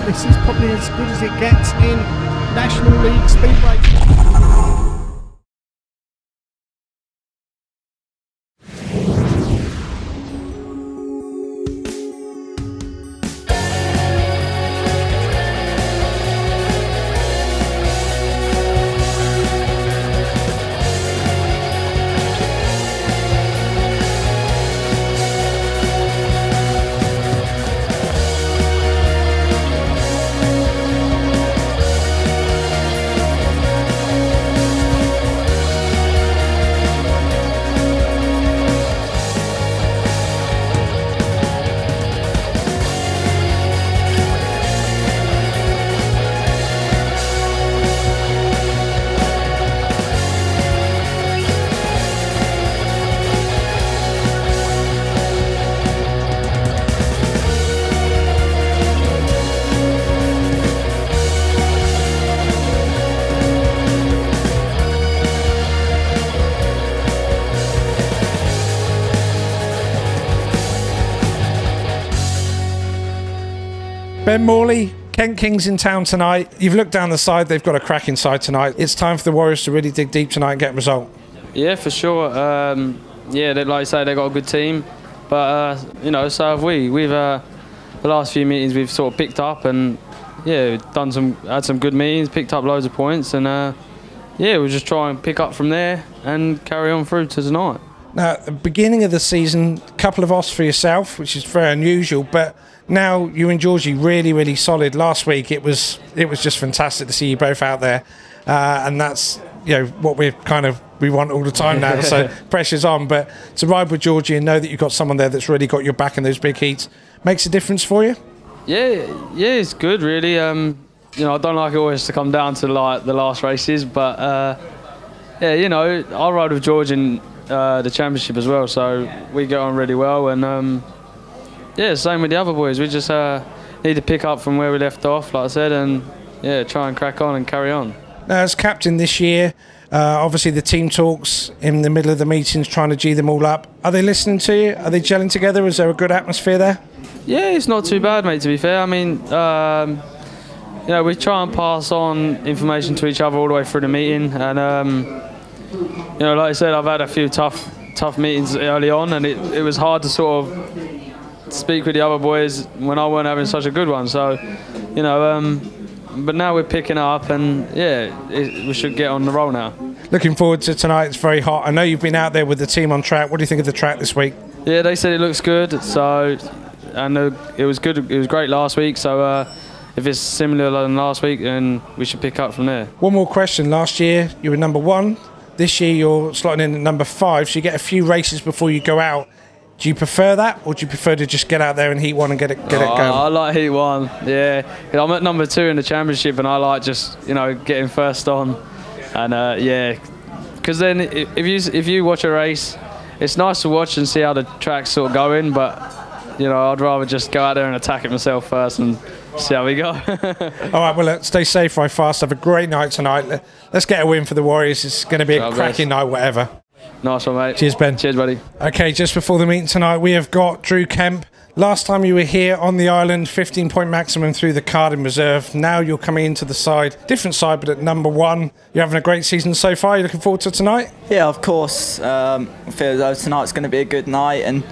This is probably as good as it gets in National League Speedway. Ben Morley, Kent Kings in town tonight. You've looked down the side, they've got a cracking side tonight. It's time for the Warriors to really dig deep tonight and get a result. Yeah, for sure. Yeah, like you say, they've got a good team. But, you know, so have we. We've, the last few meetings we've sort of picked up and, yeah, had some good meetings, picked up loads of points. And, yeah, we'll just try and pick up from there and carry on through to tonight. Now, at the beginning of the season, a couple of offs for yourself, which is very unusual, but now you and Georgie really, really solid. Last week it was just fantastic to see you both out there, and that's, you know, what we want all the time now. So pressure's on, but to ride with Georgie and know that you've got someone there that's really got your back in those big heats makes a difference for you. Yeah, it's good really. You know, I don't like it always to come down to like the last races, but yeah, you know, I ride with George in the championship as well, so we get on really well. And yeah, same with the other boys. We just need to pick up from where we left off, like I said, and yeah, try and crack on and carry on. Now, as captain this year, obviously the team talks in the middle of the meetings, trying to G them all up. Are they listening to you? Are they gelling together? Is there a good atmosphere there? Yeah, it's not too bad, mate, to be fair. I mean, you know, we try and pass on information to each other all the way through the meeting. And, you know, like I said, I've had a few tough meetings early on, and it was hard to sort of speak with the other boys when I weren't having such a good one. So, you know, but now we're picking up, and yeah, we should get on the roll now. Looking forward to tonight. It's very hot. I know you've been out there with the team on track. What do you think of the track this week? Yeah, they said it looks good. So, and it was good. It was great last week. So, if it's similar than last week, then we should pick up from there. One more question. Last year you were #1. This year you're slotting in at #5. So you get a few races before you go out. Do you prefer that, or do you prefer to just get out there and heat one and get it going? I like heat one, yeah. I'm at #2 in the championship, and I like just, you know, getting first on, and yeah, because then if you watch a race, it's nice to watch and see how the track's sort of going, but you know, I'd rather just go out there and attack it myself first and see how we go. All right, well, stay safe, ride fast, have a great night tonight. Let's get a win for the Warriors. It's going to be a cracking night, whatever. Nice one, mate. Cheers, Ben. Cheers, buddy. Okay, just before the meeting tonight, we have got Drew Kemp. Last time you were here on the island, 15-point maximum through the card in reserve. Now you're coming into the side, different side, but at #1. You're having a great season so far. You're looking forward to tonight? Yeah, of course. I feel as though tonight's going to be a good night. And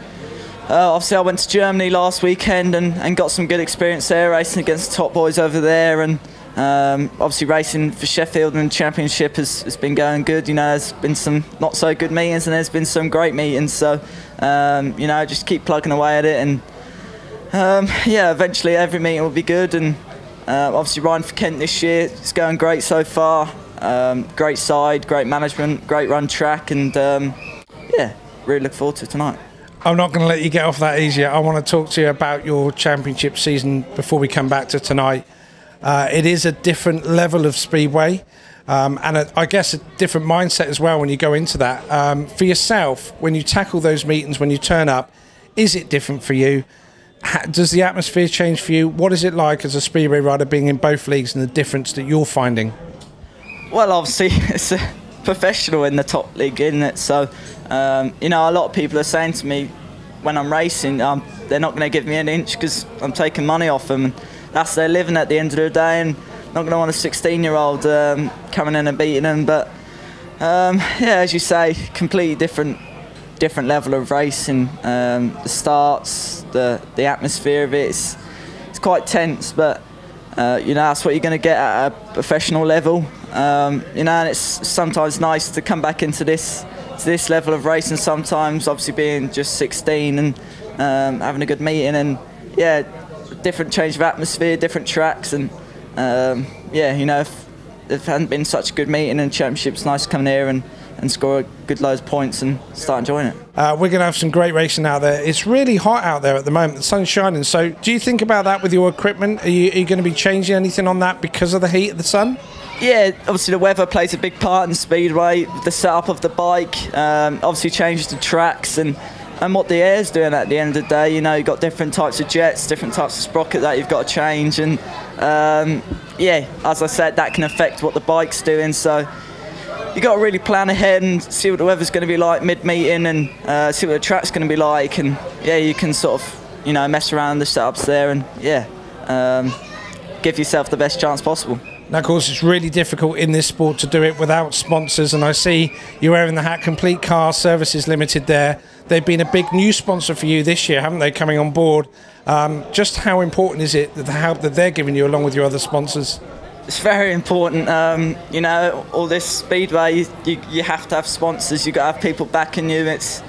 obviously I went to Germany last weekend and got some good experience there, racing against the top boys over there. And obviously racing for Sheffield and the championship has been going good. You know, there's been some not so good meetings and there's been some great meetings. So, you know, just keep plugging away at it. And yeah, eventually every meeting will be good. And obviously riding for Kent this year, it's going great so far. Great side, great management, great run track. And yeah, really look forward to tonight. I'm not going to let you get off that easy. I want to talk to you about your championship season before we come back to tonight. It is a different level of speedway, and I guess a different mindset as well when you go into that. For yourself, when you tackle those meetings, when you turn up, is it different for you? Does the atmosphere change for you? What is it like as a speedway rider being in both leagues and the difference that you're finding? Well, obviously, it's a professional in the top league, isn't it? So, you know, a lot of people are saying to me when I'm racing, they're not going to give me an inch because I'm taking money off them. that's their living at the end of the day, and not going to want a 16-year-old coming in and beating them. But yeah, as you say, completely different level of racing. The starts, the atmosphere of it, it's quite tense, but you know, that's what you're going to get at a professional level. You know, and it's sometimes nice to come back into this level of racing sometimes, obviously being just 16 and having a good meeting, and yeah, different change of atmosphere, different tracks, and yeah, you know, if it hadn't been such a good meeting and championship, it's nice to come here and score a good loads of points and start enjoying it. We're going to have some great racing out there. It's really hot out there at the moment. The sun's shining. So do you think about that with your equipment? Are you going to be changing anything on that because of the heat of the sun? Yeah, obviously the weather plays a big part in Speedway, the setup of the bike, obviously changes the tracks and what the air's doing at the end of the day. You know, you've got different types of jets, different types of sprocket that you've got to change, and yeah, as I said, that can affect what the bike's doing. So you got to really plan ahead and see what the weather's going to be like mid-meeting, and see what the track's going to be like, and yeah, you can sort of, you know, mess around the setups there, and yeah, give yourself the best chance possible. Now, of course, it's really difficult in this sport to do it without sponsors, and I see you're wearing the hat Complete Car Services Limited there. They've been a big new sponsor for you this year, haven't they, coming on board? Just how important is it, the help that they're giving you along with your other sponsors? It's very important. You know, all this Speedway, you have to have sponsors, you've got to have people backing you. It's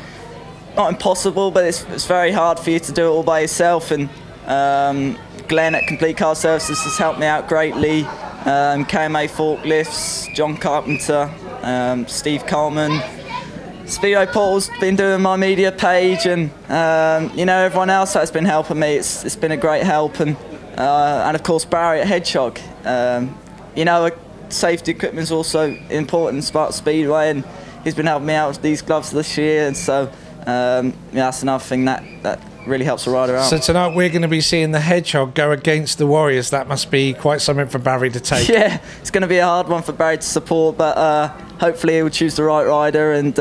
not impossible, but it's very hard for you to do it all by yourself, and Glenn at Complete Car Services has helped me out greatly. KMA Forklifts, John Carpenter, Steve Coleman. Speedway Portal's been doing my media page, and you know, everyone else that's been helping me. It's been a great help, and of course Barry at Hedgehog. You know, safety equipment is also important in Spark Speedway, and he's been helping me out with these gloves this year, and so yeah, that's another thing that really helps a rider out. So tonight we're going to be seeing the Hedgehog go against the Warriors. That must be quite something for Barry to take. Yeah, it's going to be a hard one for Barry to support, but hopefully he will choose the right rider, and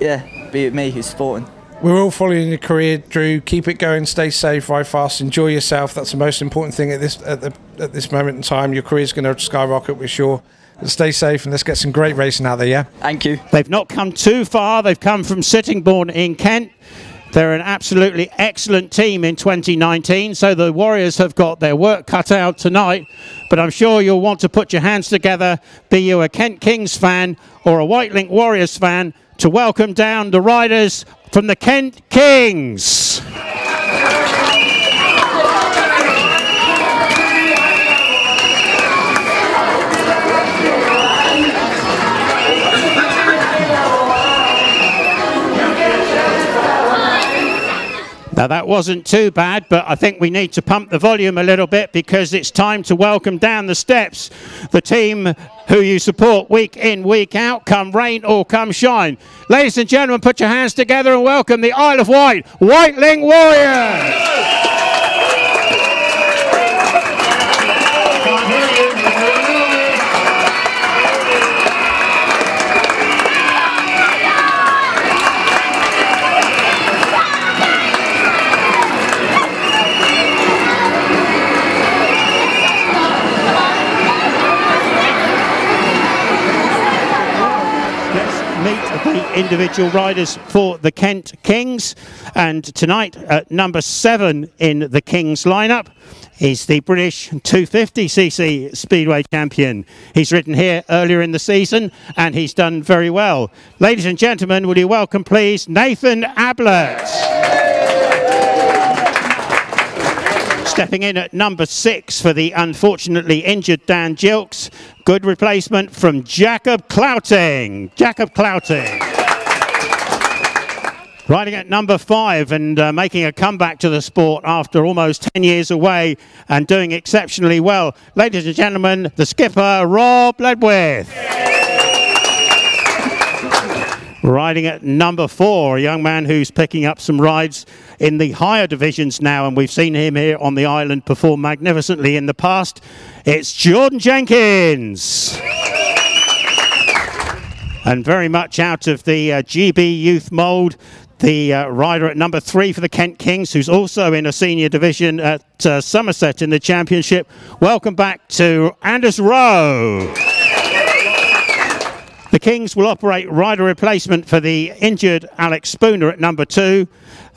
yeah, be it me who's supporting. We're all following your career, Drew. Keep it going, stay safe, ride fast, enjoy yourself. That's the most important thing at this moment in time. Your career's going to skyrocket, we're sure. Stay safe, and let's get some great racing out there, yeah? Thank you. They've not come too far. They've come from Sittingbourne in Kent. They're an absolutely excellent team in 2019, so the Warriors have got their work cut out tonight, but I'm sure you'll want to put your hands together, be you a Kent Kings fan or a Wightlink Warriors fan, to welcome down the riders from the Kent Kings. Now that wasn't too bad, but I think we need to pump the volume a little bit, because it's time to welcome down the steps the team who you support week in, week out, come rain or come shine. Ladies and gentlemen, put your hands together and welcome the Isle of Wight Wightlink Warriors! The individual riders for the Kent Kings, and tonight at number 7 in the Kings lineup is the British 250cc Speedway champion. He's ridden here earlier in the season and he's done very well. Ladies and gentlemen, will you welcome please Nathan Ablitt. Stepping in at number 6 for the unfortunately injured Dan Gilkes. Good replacement from Jacob Clouting. Jacob Clouting. Riding at number 5 and making a comeback to the sport after almost 10 years away and doing exceptionally well. Ladies and gentlemen, the skipper, Rob Ledwith. Riding at number 4, a young man who's picking up some rides in the higher divisions now, and we've seen him here on the island perform magnificently in the past. It's Jordan Jenkins. And very much out of the GB youth mould, the rider at number 3 for the Kent Kings, who's also in a senior division at Somerset in the championship. Welcome back to Anders Rowe. The Kings will operate rider replacement for the injured Alex Spooner at number 2.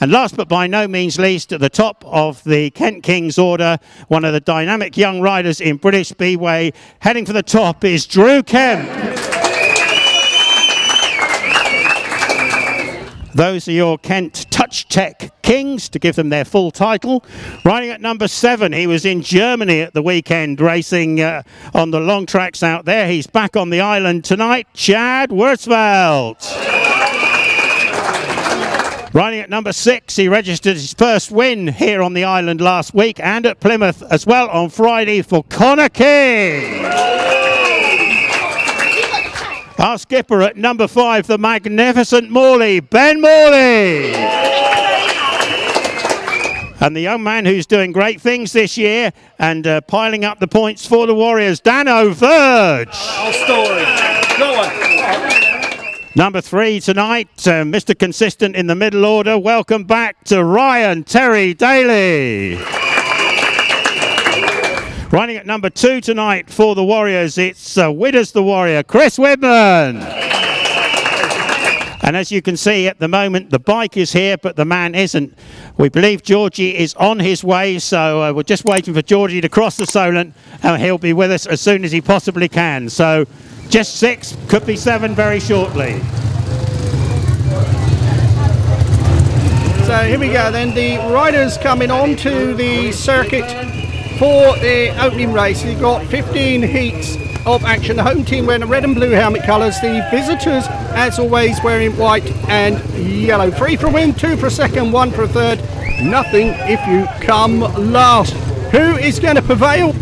And last but by no means least, at the top of the Kent Kings order, one of the dynamic young riders in British Speedway, heading for the top is Drew Kemp. Those are your Kent Touch Tech Kings, to give them their full title. Riding at number 7, he was in Germany at the weekend, racing on the long tracks out there. He's back on the island tonight, Chad Wirtzfeld. Riding at number 6, he registered his first win here on the island last week and at Plymouth as well on Friday for Connor King. Our skipper at number 5, the magnificent Morley, Ben Morley. And the young man who's doing great things this year and piling up the points for the Warriors, Danno Verge. Our story. Go on. Number 3 tonight, Mr. Consistent in the middle order. Welcome back to Ryan Terry-Daley. Riding at number 2 tonight for the Warriors, it's Widders the Warrior, Chris Widman. And as you can see at the moment, the bike is here, but the man isn't. We believe Georgie is on his way, so we're just waiting for Georgie to cross the Solent, and he'll be with us as soon as he possibly can. So just 6, could be 7 very shortly. So here we go then, the riders coming on to the circuit for the opening race. You've got 15 heats of action. The home team wearing the red and blue helmet colours. The visitors, as always, wearing white and yellow. 3 for a win, 2 for a second, 1 for a third. Nothing if you come last. Who is going to prevail?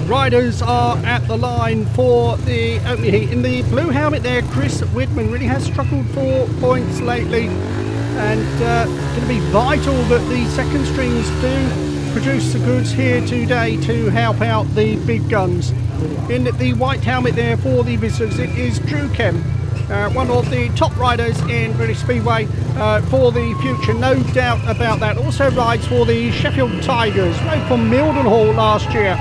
Riders are at the line for the opening heat. In the blue helmet there, Chris Widman really has struggled for points lately. And going to be vital that the second strings do produce the goods here today to help out the big guns. In the white helmet there for the visitors, it is Drew Kemp, one of the top riders in British Speedway for the future, no doubt about that. Also rides for the Sheffield Tigers, rode from Mildenhall last year.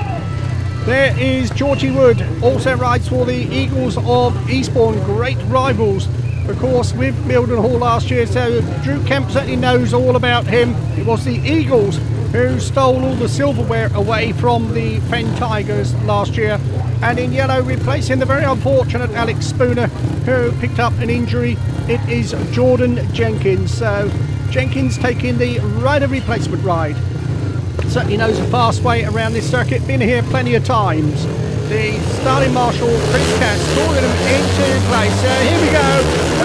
There is Georgie Wood, also rides for the Eagles of Eastbourne, great rivals, of course, with Mildenhall last year, so Drew Kemp certainly knows all about him. It was the Eagles who stole all the silverware away from the Fen Tigers last year. And in yellow, replacing the very unfortunate Alex Spooner, who picked up an injury, it is Jordan Jenkins. So Jenkins taking the rider replacement ride. Certainly knows a fast way around this circuit, been here plenty of times. The starting marshal, Chris Cass, calling him into place. Here we go.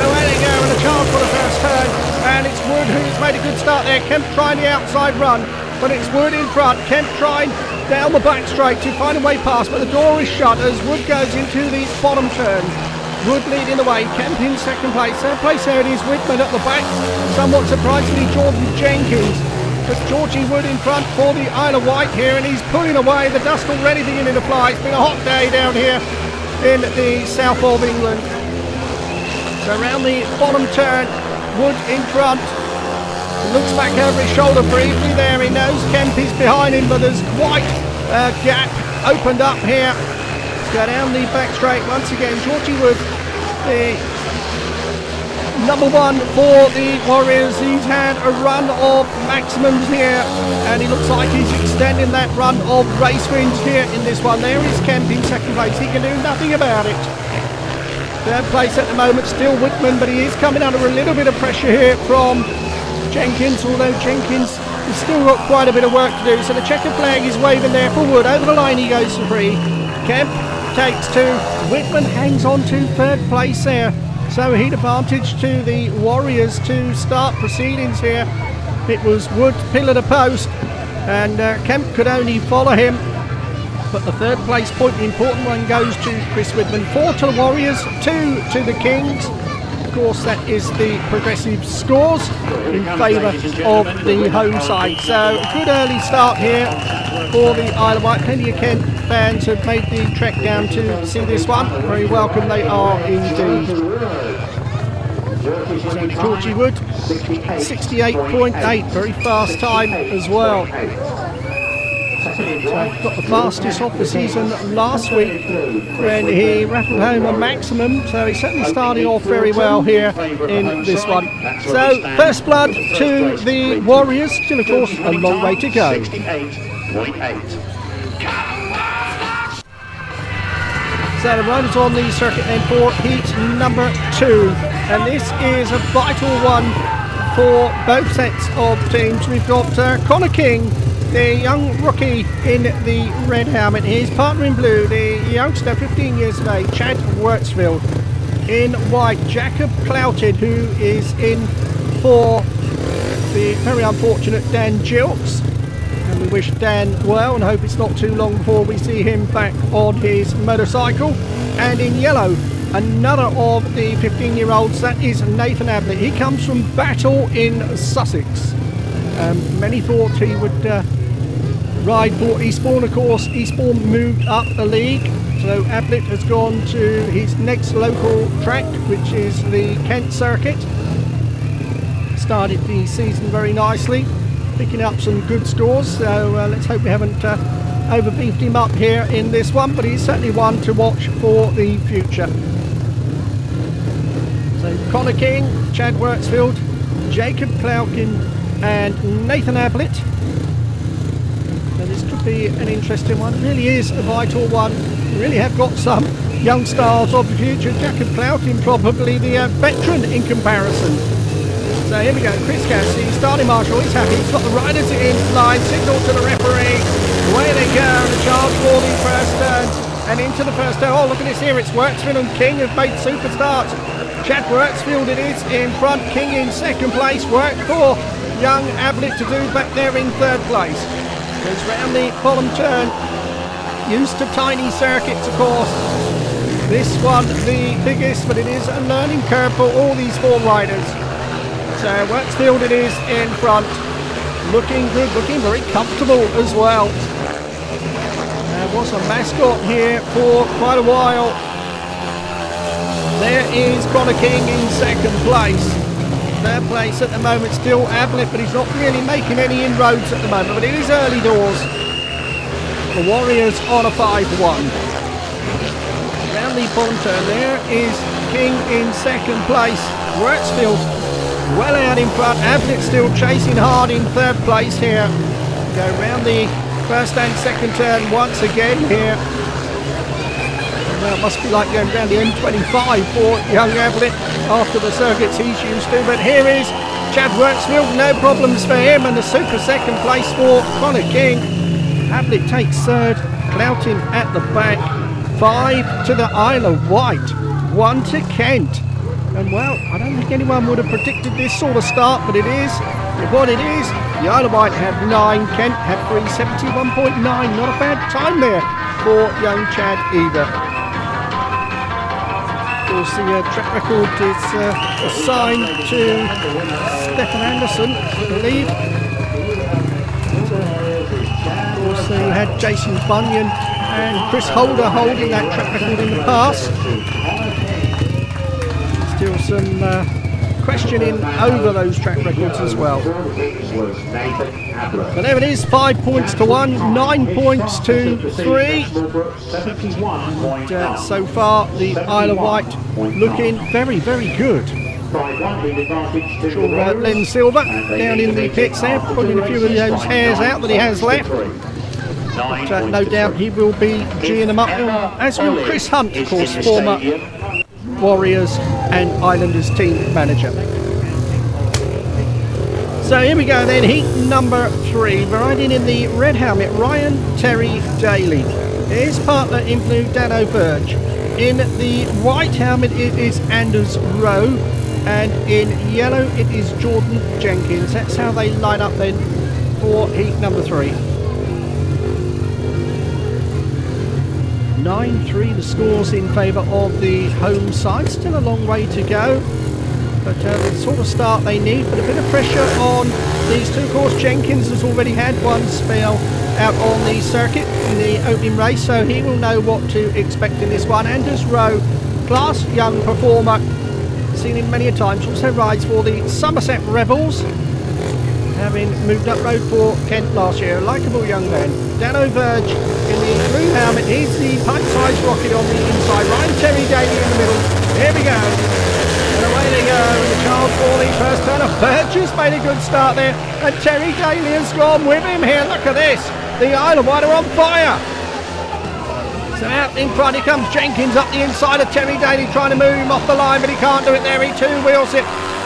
Away they go, and a chance for the first turn. And it's Wood who's made a good start there. Kemp trying the outside run, but it's Wood in front. Kemp trying down the back straight to find a way past, but the door is shut as Wood goes into the bottom turn. Wood leading the way, Kemp in second place. Third place there it is Widman at the back. Somewhat surprisingly, Jordan Jenkins. But Georgie Wood in front for the Isle of Wight here, and he's pulling away. The dust already beginning to fly. It's been a hot day down here in the south of England. So around the bottom turn, Wood in front. Looks back over his shoulder briefly there. He knows Kemp is behind him, but there's quite a gap opened up here. Let's go down the back straight once again. Georgie Wood, the number 1 for the Warriors. He's had a run of maximums here, and he looks like he's extending that run of race wins here in this one. There is Kemp in second place. He can do nothing about it. Third place at the moment, still Widman, but he is coming under a little bit of pressure here from Jenkins, although Jenkins has still got quite a bit of work to do. So the checkered flag is waving there for Wood. Over the line he goes for free. Kemp takes 2. Widman hangs on to third place there. So he'd advantage to the Warriors to start proceedings here. It was Wood pillar to post, and Kemp could only follow him. But the third place point, the important one, goes to Chris Widman. 4 to the Warriors, 2 to the Kings. Of course, that is the progressive scores in favour of the home side. So a good early start here for the Isle of Wight. Plenty of Kent fans have made the trek down to see this one. Very welcome they are indeed. So Georgie Wood, 68.8, very fast time as well. So got the fastest off the season last week when he rattled home a maximum, so he's certainly starting off very well here in this one. So first blood to the Warriors, still of course a long way to go. So the riders on the circuit then for heat number 2, and this is a vital one for both sets of teams. We've got Connor King, the young rookie in the red helmet. His partner in blue, the youngster, 15 years of age, Chad Wirtzfeld. In white, Jacob Clouting, who is in for the very unfortunate Dan Gilkes. And we wish Dan well and hope it's not too long before we see him back on his motorcycle. And in yellow, another of the 15-year-olds, that is Nathan Ablitt. He comes from Battle in Sussex. Many thought he would ride for Eastbourne. Of course, Eastbourne moved up the league, so Ablitt has gone to his next local track, which is the Kent circuit. Started the season very nicely, picking up some good scores, so let's hope we haven't overbeefed him up here in this one, but he's certainly one to watch for the future. So Connor King, Chad Wirtzfeld, Jacob Clouting and Nathan Ablitt. So this could be an interesting one. It really is a vital one. We really have got some young stars of the future. Jacob Clouting probably the veteran in comparison. So here we go, Chris Cassidy, starting marshal, he's happy, he's got the riders in line, signal to the referee, away they go, the charge for the first turn, and into the first turn. Oh, look at this here, it's Wirtzfeld and King have made super starts. Chad Wirtzfeld it is in front, King in second place, work for young Ablitt to do back there in third place. Goes round the bottom turn, used to tiny circuits of course. This one the biggest, but it is a learning curve for all these 4 riders. So Wirtzfeld it is in front, looking good, looking very comfortable as well. There was a mascot here for quite a while. There is Connor King in second place. Third place at the moment still Ablitt, but he's not really making any inroads at the moment, but it is early doors. The Warriors on a 5-1. Round the bottom turn, there is King in second place. Wirtzfeld well out in front, Ablitt still chasing hard in third place here. Go round the first and second turn once again here. Well, it must be like going round the M25 for young Ablitt after the circuits he's used to, but here is Chad Wirtzfeld, no problems for him, and the super second place for Connor King. Ablitt takes third, Clouting at the back, 5 to the Isle of Wight, 1 to Kent. And well, I don't think anyone would have predicted this sort of start, but it is what it is. The Isle of Wight have 9, Kent have 371.9. Not a bad time there for young Chad either. Of course, the track record is assigned to Stefan Anderson, I believe. Of course, they had Jason Bunyan and Chris Holder holding that track record in the past. Still some questioning over those track records as well. But there it is, 5 points to 1, 9 points to 3. And so far the Isle of Wight looking very, very good. Sure, Len Silver down in the pits there, putting a few of those hairs out that he has left. But no doubt he will be geeing them up, as will Chris Hunt, of course, former Warriors and Islanders team manager. So here we go then, heat number 3, riding in the red helmet, Ryan Terry-Daley. His partner in blue, Danno Verge. In the white helmet it is Anders Rowe, and in yellow it is Jordan Jenkins. That's how they line up then for heat number 3. 9-3 the scores in favour of the home side. Still a long way to go, but the sort of start they need, but a bit of pressure on these two. Of course, Jenkins has already had one spell out on the circuit in the opening race, so he will know what to expect in this one. Anders Rowe, class young performer, seen him many a times. Also rides for the Somerset Rebels, having moved up road for Kent last year. A likeable young man. Danno Verge in the blue helmet. He's the pipe-sized rocket on the inside. Ryan Terry-Daley in the middle. Here we go. And away they go. And the Charles Morley first turn. Verge has made a good start there. And Terry-Daley has gone with him here. Look at this. The Isle of Wight are on fire. So out in front, here comes Jenkins up the inside of Terry-Daley, trying to move him off the line, but he can't do it there. He two-wheels it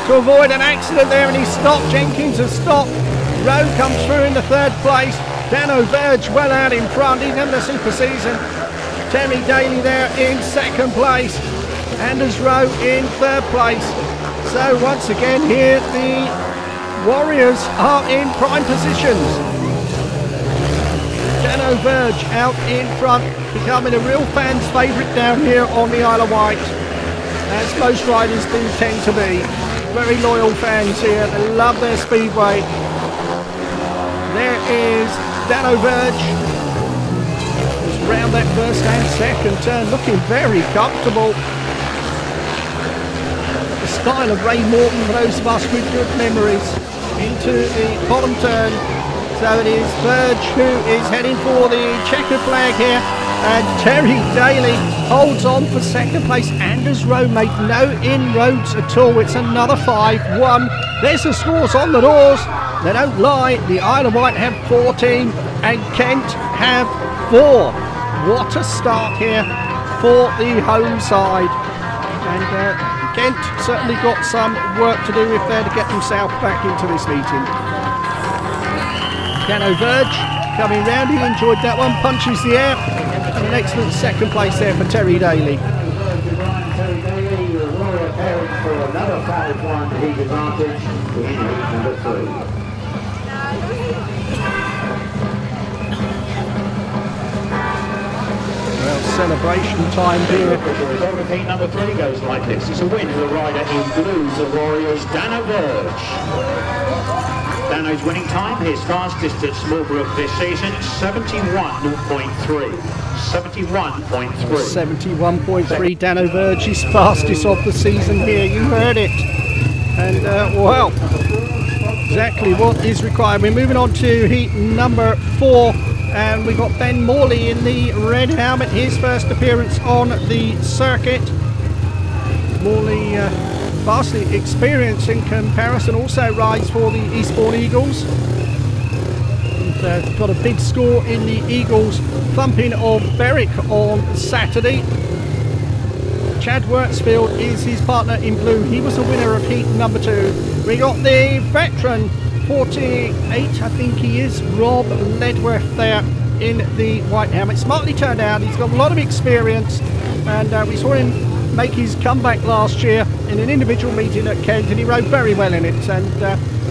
to avoid an accident there, and he stopped. Jenkins has stopped. Rowe comes through in the third place. Danno Verge well out in front. He's having a super season. Terry-Daley there in second place. Anders Rowe in third place. So once again here, the Warriors are in prime positions. Danno Verge out in front, becoming a real fan's favourite down here on the Isle of Wight, as most riders do tend to be. Very loyal fans here, they love their speedway. There is Danno Verge, just round that first and second turn, looking very comfortable. The style of Ray Morton for those of us with good memories. Into the bottom turn. So it is Verge who is heading for the checkered flag here, and Terry-Daley holds on for second place. Anders Rowe made no inroads at all. It's another 5-1. There's the scores on the doors. They don't lie. The Isle of Wight have 14 and Kent have 4. What a start here for the home side. And Kent certainly got some work to do if they're to get themselves back into this meeting. Danno Verge coming round, he enjoyed that one, punches the air, and an excellent second place there for Terry-Daley. Terry-Daley, the Warrior pairing for another 5-1 heat advantage in heat number 3. Well, celebration time here. The result of heat number 3 goes like this. It's a win for the rider in blue, the Warriors, Danno Verge. Danno's winning time, his fastest at Smallbrook this season, 71.3. 71.3. Danno Verge is fastest of the season here. You heard it. And well, exactly what is required. We're moving on to heat number 4. And we've got Ben Morley in the red helmet. His first appearance on the circuit. Morley vastly experienced in comparison, also rides for the Eastbourne Eagles. And, got a big score in the Eagles thumping of Berwick on Saturday. Chad Wirtzfeld is his partner in blue. He was the winner of heat number 2. We got the veteran 48, I think he is, Rob Ledwith there in the white helmet. Smartly turned out, he's got a lot of experience, and we saw him make his comeback last year in an individual meeting at Kent, and he rode very well in it and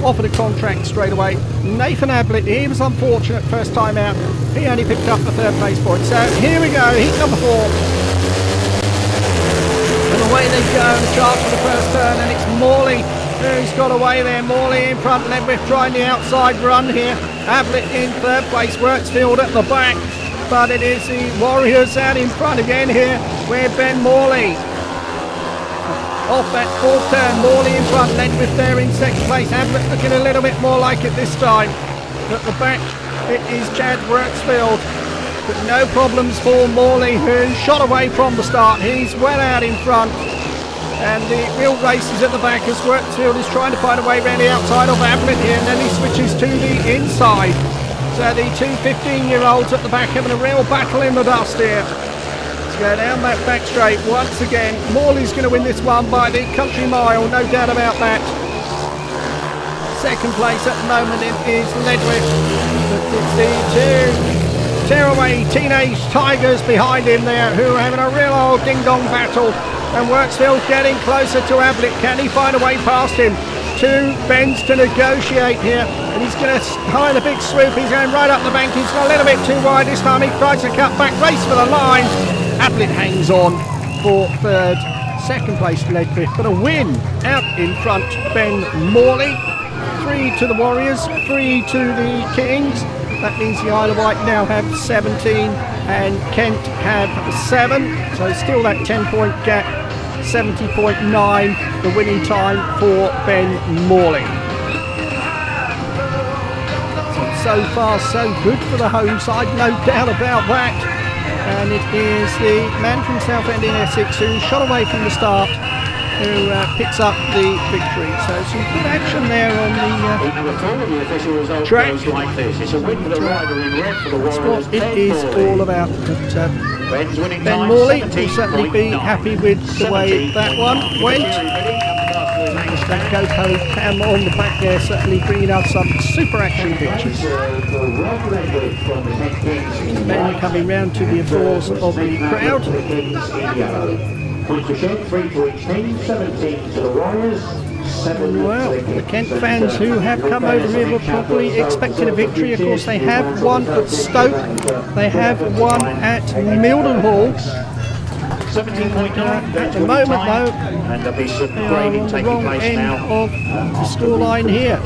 offered a contract straight away. Nathan Ablitt, he was unfortunate first time out. He only picked up the 3rd place point. So here we go, heat number 4. And away they go, the charge for the first turn, and it's Morley who's got away there. Morley in front, Ledwith trying the outside run here. Ablitt in 3rd place, Wirtzfeld at the back. But it is the Warriors out in front again here, where Ben Morley off that 4th turn. Morley in front, Ledwith there in 2nd place. Ablitt looking a little bit more like it this time. At the back it is Chad Wirtzfeld, but no problems for Morley, who shot away from the start. He's well out in front, and the real race is at the back as Wirtzfeld is trying to find a way around the outside of Ablitt here, and then he switches to the inside. So the two 15-year-olds at the back having a real battle in the dust here. Go down that back straight once again. Morley's going to win this one by the country mile, no doubt about that. 2nd place at the moment is Ledwith. It's the 2 tearaway teenage tigers behind him there, who are having a real old ding-dong battle. And Wirtzfeld getting closer to Ablitt. Can he find a way past him? 2 bends to negotiate here, and he's going to hide a big swoop. He's going right up the bank. He's got a little bit too wide this time. He tries to cut back, race for the line. Ablitt hangs on for 3rd. 2nd place Ledwith, but a win out in front. Ben Morley. 3 to the Warriors, 3 to the Kings. That means the Isle of Wight now have 17 and Kent have 7. So still that 10-point gap 70.9, the winning time for Ben Morley. So far so good for the home side, no doubt about that. And it is the man from Southend in Essex who shot away from the start who picks up the victory. So some good action there on the track. That's what it is all about. But Ben Morley will certainly be happy with the way that one went. That GoPro cam on the back there certainly bringing us some super action pictures. Ben coming round to the applause of the crowd. Well, the Kent fans who have come over here were probably expecting a victory. Of course, they have won at Stoke, they have won at Mildenhall. At the moment, though, they are on the wrong end of the scoreline here.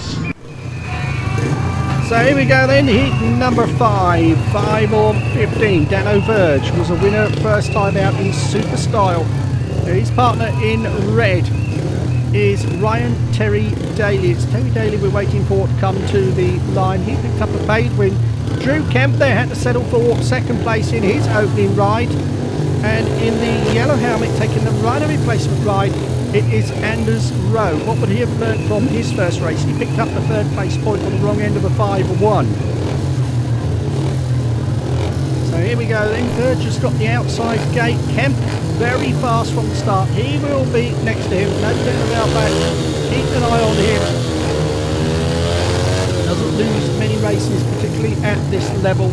So here we go then, heat number 5, 5 or 15. Danno Verge was a winner first time out in super style. His partner in red is Ryan Terry-Daley. It's Terry-Daley we're waiting for to come to the line. He picked up a paid win. Drew Kemp there had to settle for second place in his opening ride. And in the yellow helmet taking the rider replacement ride, it is Anders Rowe. What would he have learnt from his first race? He picked up the third place point on the wrong end of a 5-1. So here we go then, Verge has got the outside gate. Kemp very fast from the start. He will be next to him, no doubt about that. Keep an eye on him. Doesn't lose many races, particularly at this level.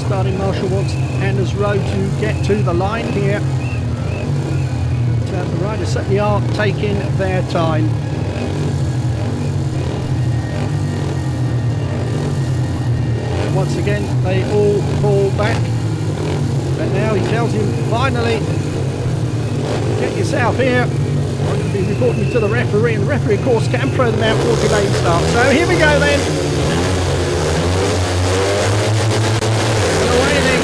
Starting marshal wants Anders Rowe to get to the line here. But the riders certainly are taking their time. And once again, they all fall back. But now he tells him, finally, get yourself here. I'm going to be reporting to the referee, and the referee, of course, can throw them out 40 lane start. So here we go then.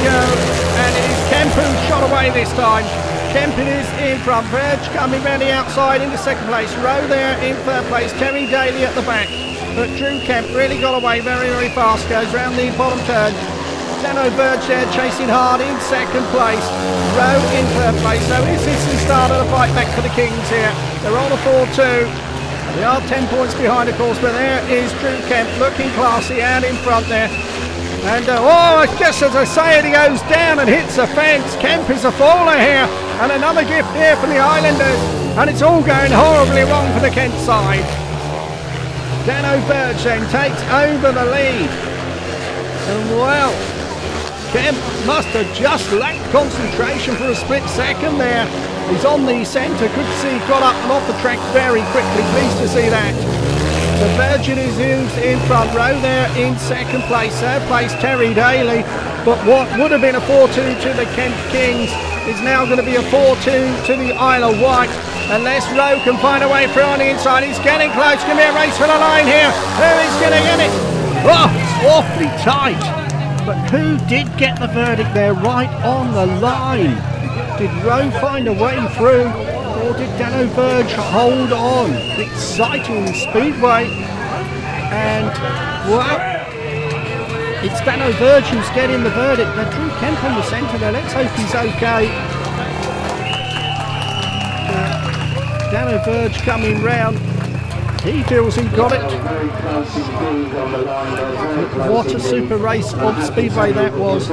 And it is Kemp who shot away this time. Kemp is in front, Verge coming round the outside into second place, Rowe there in third place, Terry-Daley at the back. But Drew Kemp really got away very, very fast, goes round the bottom turn. Danno Verge there chasing hard in second place, Rowe in third place. So is this the start of the fight back for the Kings here? They're on a 4-2. They are 10 points behind, of course, but there is Drew Kemp looking classy out in front there. And just as I say it, he goes down and hits the fence. Kemp is a faller here, and another gift here for the Islanders, and it's all going horribly wrong for the Kent side. Danno Verge then takes over the lead, and well, Kemp must have just lacked concentration for a split second there. He's on the centre, could see, got up and off the track very quickly, pleased to see that. The Virgin is used in front, Row there in second place, third place Terry-Daley, but what would have been a 4-2 to the Kent Kings is now going to be a 4-2 to the Isle of Wight, unless Rowe can find a way through on the inside. He's getting close, going to be a race for the line here. Who is going to get it? Oh, it's awfully tight, but who did get the verdict there right on the line? Did Rowe find a way through? Or did Danno Verge hold on? Exciting speedway, and well, it's Danno Verge who's getting the verdict. Now Drew Kemp on the centre there, let's hope he's okay. Danno Verge coming round, he feels he got it. What a super race of speedway that was.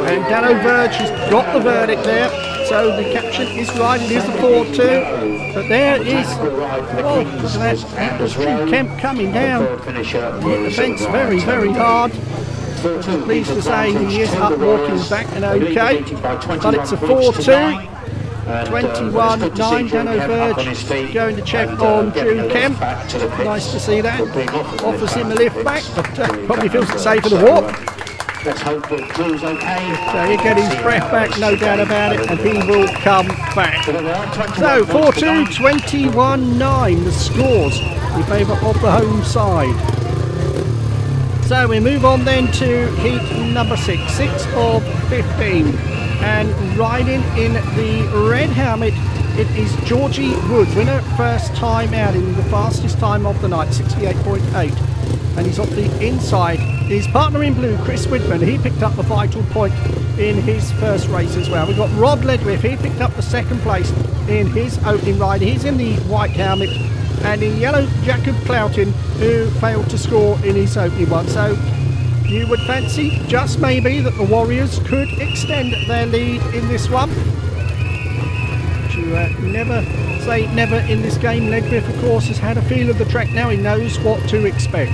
And Danno Verge has got the verdict there, so the caption is right, it is the 4-2. But there is, oh, look at that, that was Drew Kemp coming down. Hit the fence very, very hard. Pleased to say he is up walking back and okay, but it's a 4-2. 21-9, Danno Verge going to check on Drew Kemp. Nice to see that. Offers him a lift back, but probably feels it safe for the walk. Let's hope that Drew's okay. So he'll get his breath back, no doubt about it, and he will come back. So 4-2, 21-9, the scores in favour of the home side. So we move on then to heat number 6, 6 of 15. And riding in the red helmet, it is Georgie Wood, winner first time out in the fastest time of the night, 68.8. And he's off the inside. His partner in blue, Chris Widman, he picked up the vital point in his first race as well. We've got Rob Ledwith, he picked up the second place in his opening ride. He's in the white helmet. And in yellow, Jacob Clouting, who failed to score in his opening one. So you would fancy, just maybe, that the Warriors could extend their lead in this one. But you never say never in this game. Ledwith, of course, has had a feel of the track now. He knows what to expect.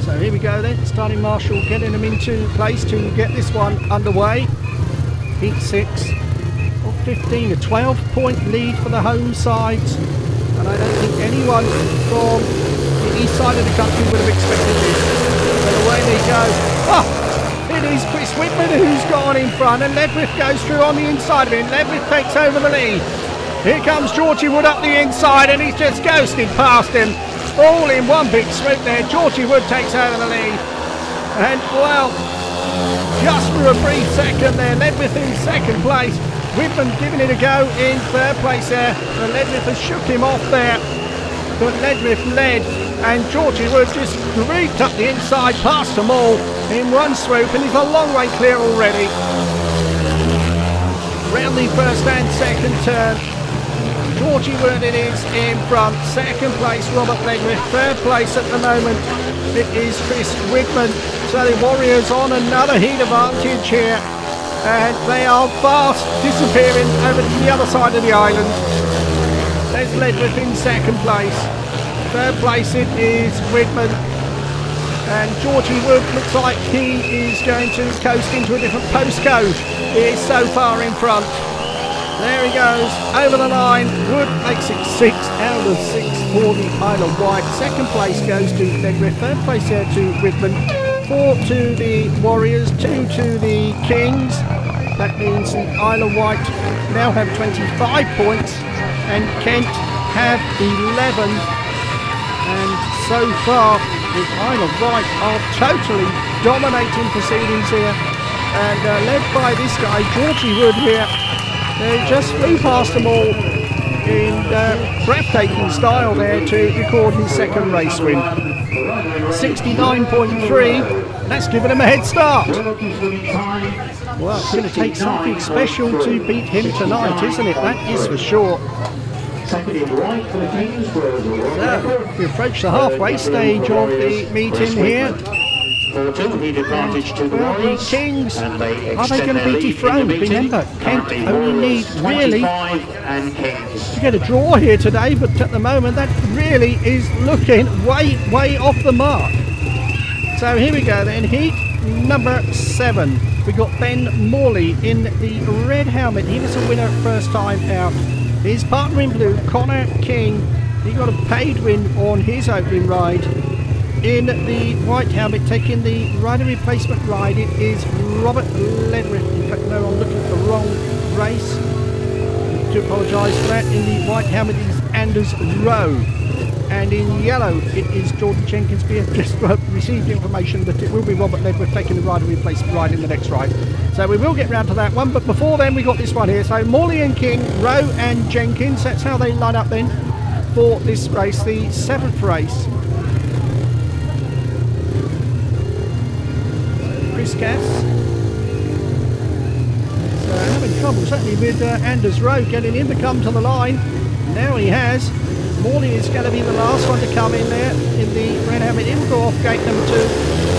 So here we go then, starting marshal getting them into place to get this one underway. Heat 6 of 15, a 12-point lead for the home sides. And I don't think anyone from the east side of the country would have expected this. But away they go. Oh, it is Chris Widman who's gone in front, and Ledwith goes through on the inside of him. Ledwith takes over the lead. Here comes Georgie Wood up the inside, and he's just ghosted past him. All in one big swoop there. Georgie Wood takes over the lead. And, well, just for a brief second there, Ledwith in second place. Widman giving it a go in third place there. And Ledwith has shook him off there. But Ledwith led, and Georgie Wood just creeped up the inside past them all in one swoop, and he's a long way clear already. Round the first and second turn. Georgie Wood it is in front. Second place, Robert Ledwith. Third place at the moment, it is Chris Widman. So the Warriors on another heat advantage here. And they are fast disappearing over to the other side of the island. There's Ledwith in second place. Third place it is Widman. And Georgie Wood looks like he is going to coast into a different postcode. He is so far in front. There he goes, over the line. Wood makes it 6 out of 6 for the Isle of Wight. Second place goes to Ledwith. Third place there to Widman. 4 to the Warriors, 2 to the Kings. That means the Isle of Wight now have 25 points and Kent have 11. And so far, the Isle of Wight are totally dominating proceedings here. And led by this guy, Georgie Wood here. They just flew past them all in breathtaking style there to record his second race win. 69.3, that's given him a head start. Well, it's going to take something special to beat him tonight, isn't it? That is for sure. So, we approach the halfway stage of the meeting here. Well, the Kings, are they going to be dethroned? Remember, Kent only need really to get a draw here today, but at the moment that really is looking way off the mark. So here we go then, heat number 7. We got Ben Morley in the red helmet. He was a winner first time out. His partner in blue, Connor King, he got a paid win on his opening ride. In the white helmet, taking the rider replacement ride, it is Robert Ledwith. In fact, no, I'm looking at the wrong race. I do apologise for that. In the white helmet is Anders Rowe. And in yellow, it is Jordan Jenkins. We have just received information that it will be Robert Ledwith taking the rider replacement ride in the next ride. So we will get round to that one. But before then, we got this one here. So Morley and King, Rowe and Jenkins. That's how they line up then for this race, the 7th race. Chris Cass. So having trouble certainly with Anders Rowe getting him to come to the line. Now he has. Morley is going to be the last one to come in there in the red helmet. He'll go off gate number 2.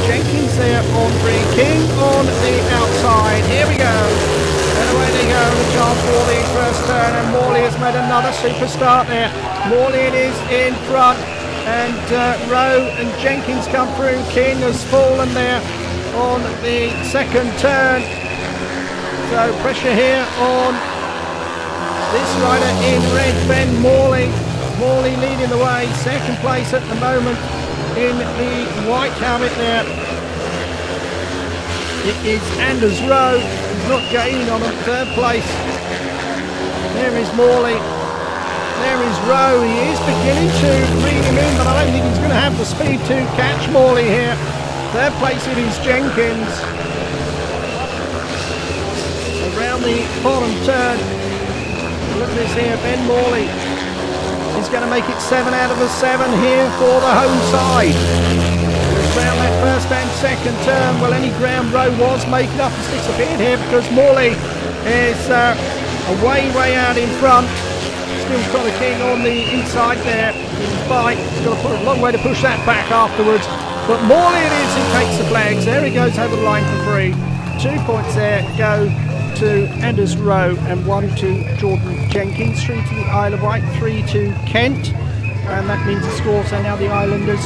Jenkins there on 3. King on the outside. Here we go. And away they go. The chance for the first turn. And Morley has made another super start there. Morley is in front. And Rowe and Jenkins come through. King has fallen there on the second turn. So pressure here on this rider in red, Ben Morley. Morley leading the way, second place at the moment in the white helmet there. It is Anders Rowe, who's not gaining on him, third place. There is Morley. There is Rowe. He is beginning to bring him in, but I don't think he's going to have the speed to catch Morley here. Third place it is Jenkins. Around the bottom turn. Look at this here, Ben Morley is going to make it 7 out of the 7 here for the home side. Around that first and second turn, well, any ground Rowe was making up has disappeared here because Morley is way out in front. Still trying to king on the inside there. Fight. He's got to put a long way to push that back afterwards. But Morley it is who takes the flags. There he goes over the line for 3. 2 points there go to Anders Rowe and 1 to Jordan Jenkins. 3 to the Isle of Wight, 3 to Kent. And that means the scores are now the Islanders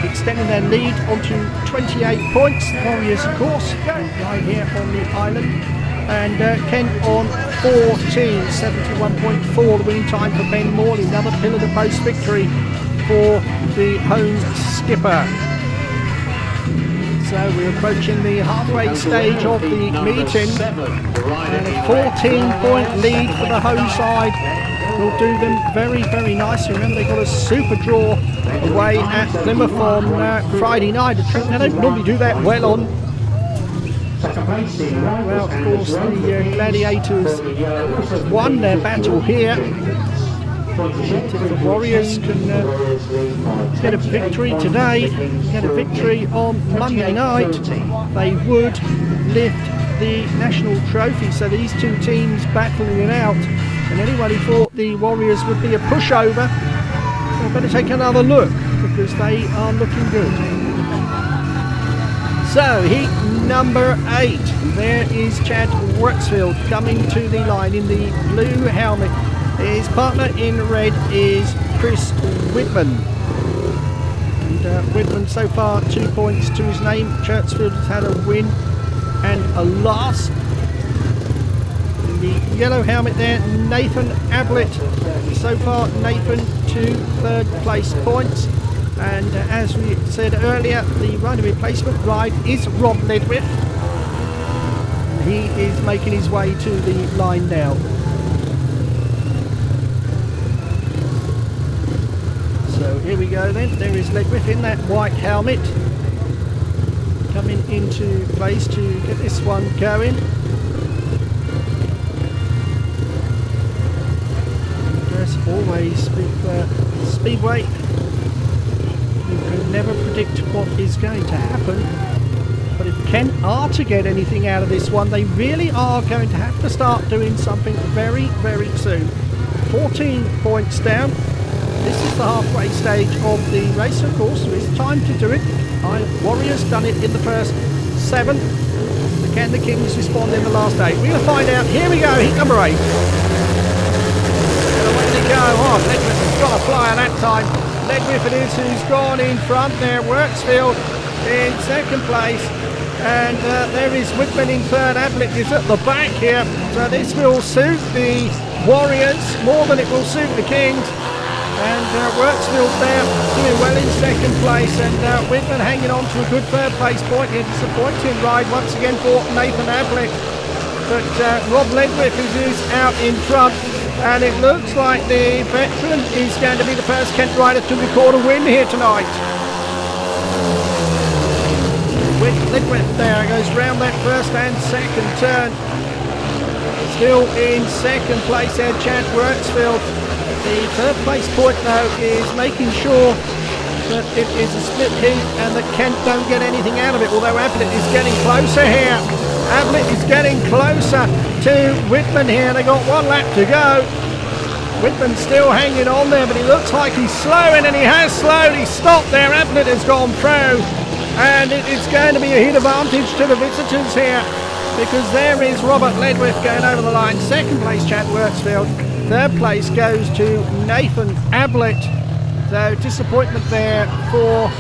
extending their lead onto 28 points. The Warriors, of course, right here on the island. And Kent on 14, 71.4 the winning time for Ben Morley. Another pillar to post victory for the home skipper. So we're approaching the halfway stage of the meeting. And a 14-point lead for the home side will do them very nicely. Remember, they got a super draw away at Plymouth on Friday night. They don't normally do that well on. Well, of course, the Gladiators won their battle here. If the Warriors can get a victory today, get a victory on Monday night, they would lift the national trophy. So these two teams battling it out. And anyone who thought the Warriors would be a pushover, well, better take another look because they are looking good. So heat number 8, there is Chad Wirtzfeld coming to the line in the blue helmet. His partner in red is Chris Widman. And Widman so far 2 points to his name. Wirtzfeld has had a win and a loss. In the yellow helmet there, Nathan Ablitt. So far Nathan 2 third place points. And as we said earlier, the rider replacement ride is Rob Ledwith. He is making his way to the line now. So here we go then. There is Ledwith in that white helmet. Coming into place to get this one going. And as always with Speedway, you can never predict what is going to happen, but if Kent are to get anything out of this one, they really are going to have to start doing something very soon. 14 points down. This is the halfway stage of the race, of course. There is time to do it. Warriors done it in the first 7. Can the Kings respond in the last 8? We're going to find out. Here we go, heat number 8. And away they go. Oh, Ledwith has got a flyer that time. Ledwith it is who's gone in front there. Wirtzfeld in second place. And there is Widman in third. Ablitt is at the back here. So this will suit the Warriors more than it will suit the Kings. And Wirtzfeld there doing well in second place. And Widman hanging on to a good third place point here. Disappointing ride once again for Nathan Ablitt. But Rob Ledwith is out in front. And it looks like the veteran is going to be the first Kent rider to record a win here tonight. With Ledwith there, goes round that first and second turn. Still in second place there, Chad Wirtzfeld. The third place point though is making sure that it is a split heat and that Kent don't get anything out of it, although Ablitt is getting closer here. Ablitt is getting closer to Widman here. They got 1 lap to go. Widman still hanging on there, but he looks like he's slowing, and he has slowed. He's stopped there. Ablitt has gone through, and it is going to be a hit advantage to the visitors here because there is Robert Ledwith going over the line. Second place, Chad Wirtzfeld. Third place goes to Nathan Ablitt. So disappointment there for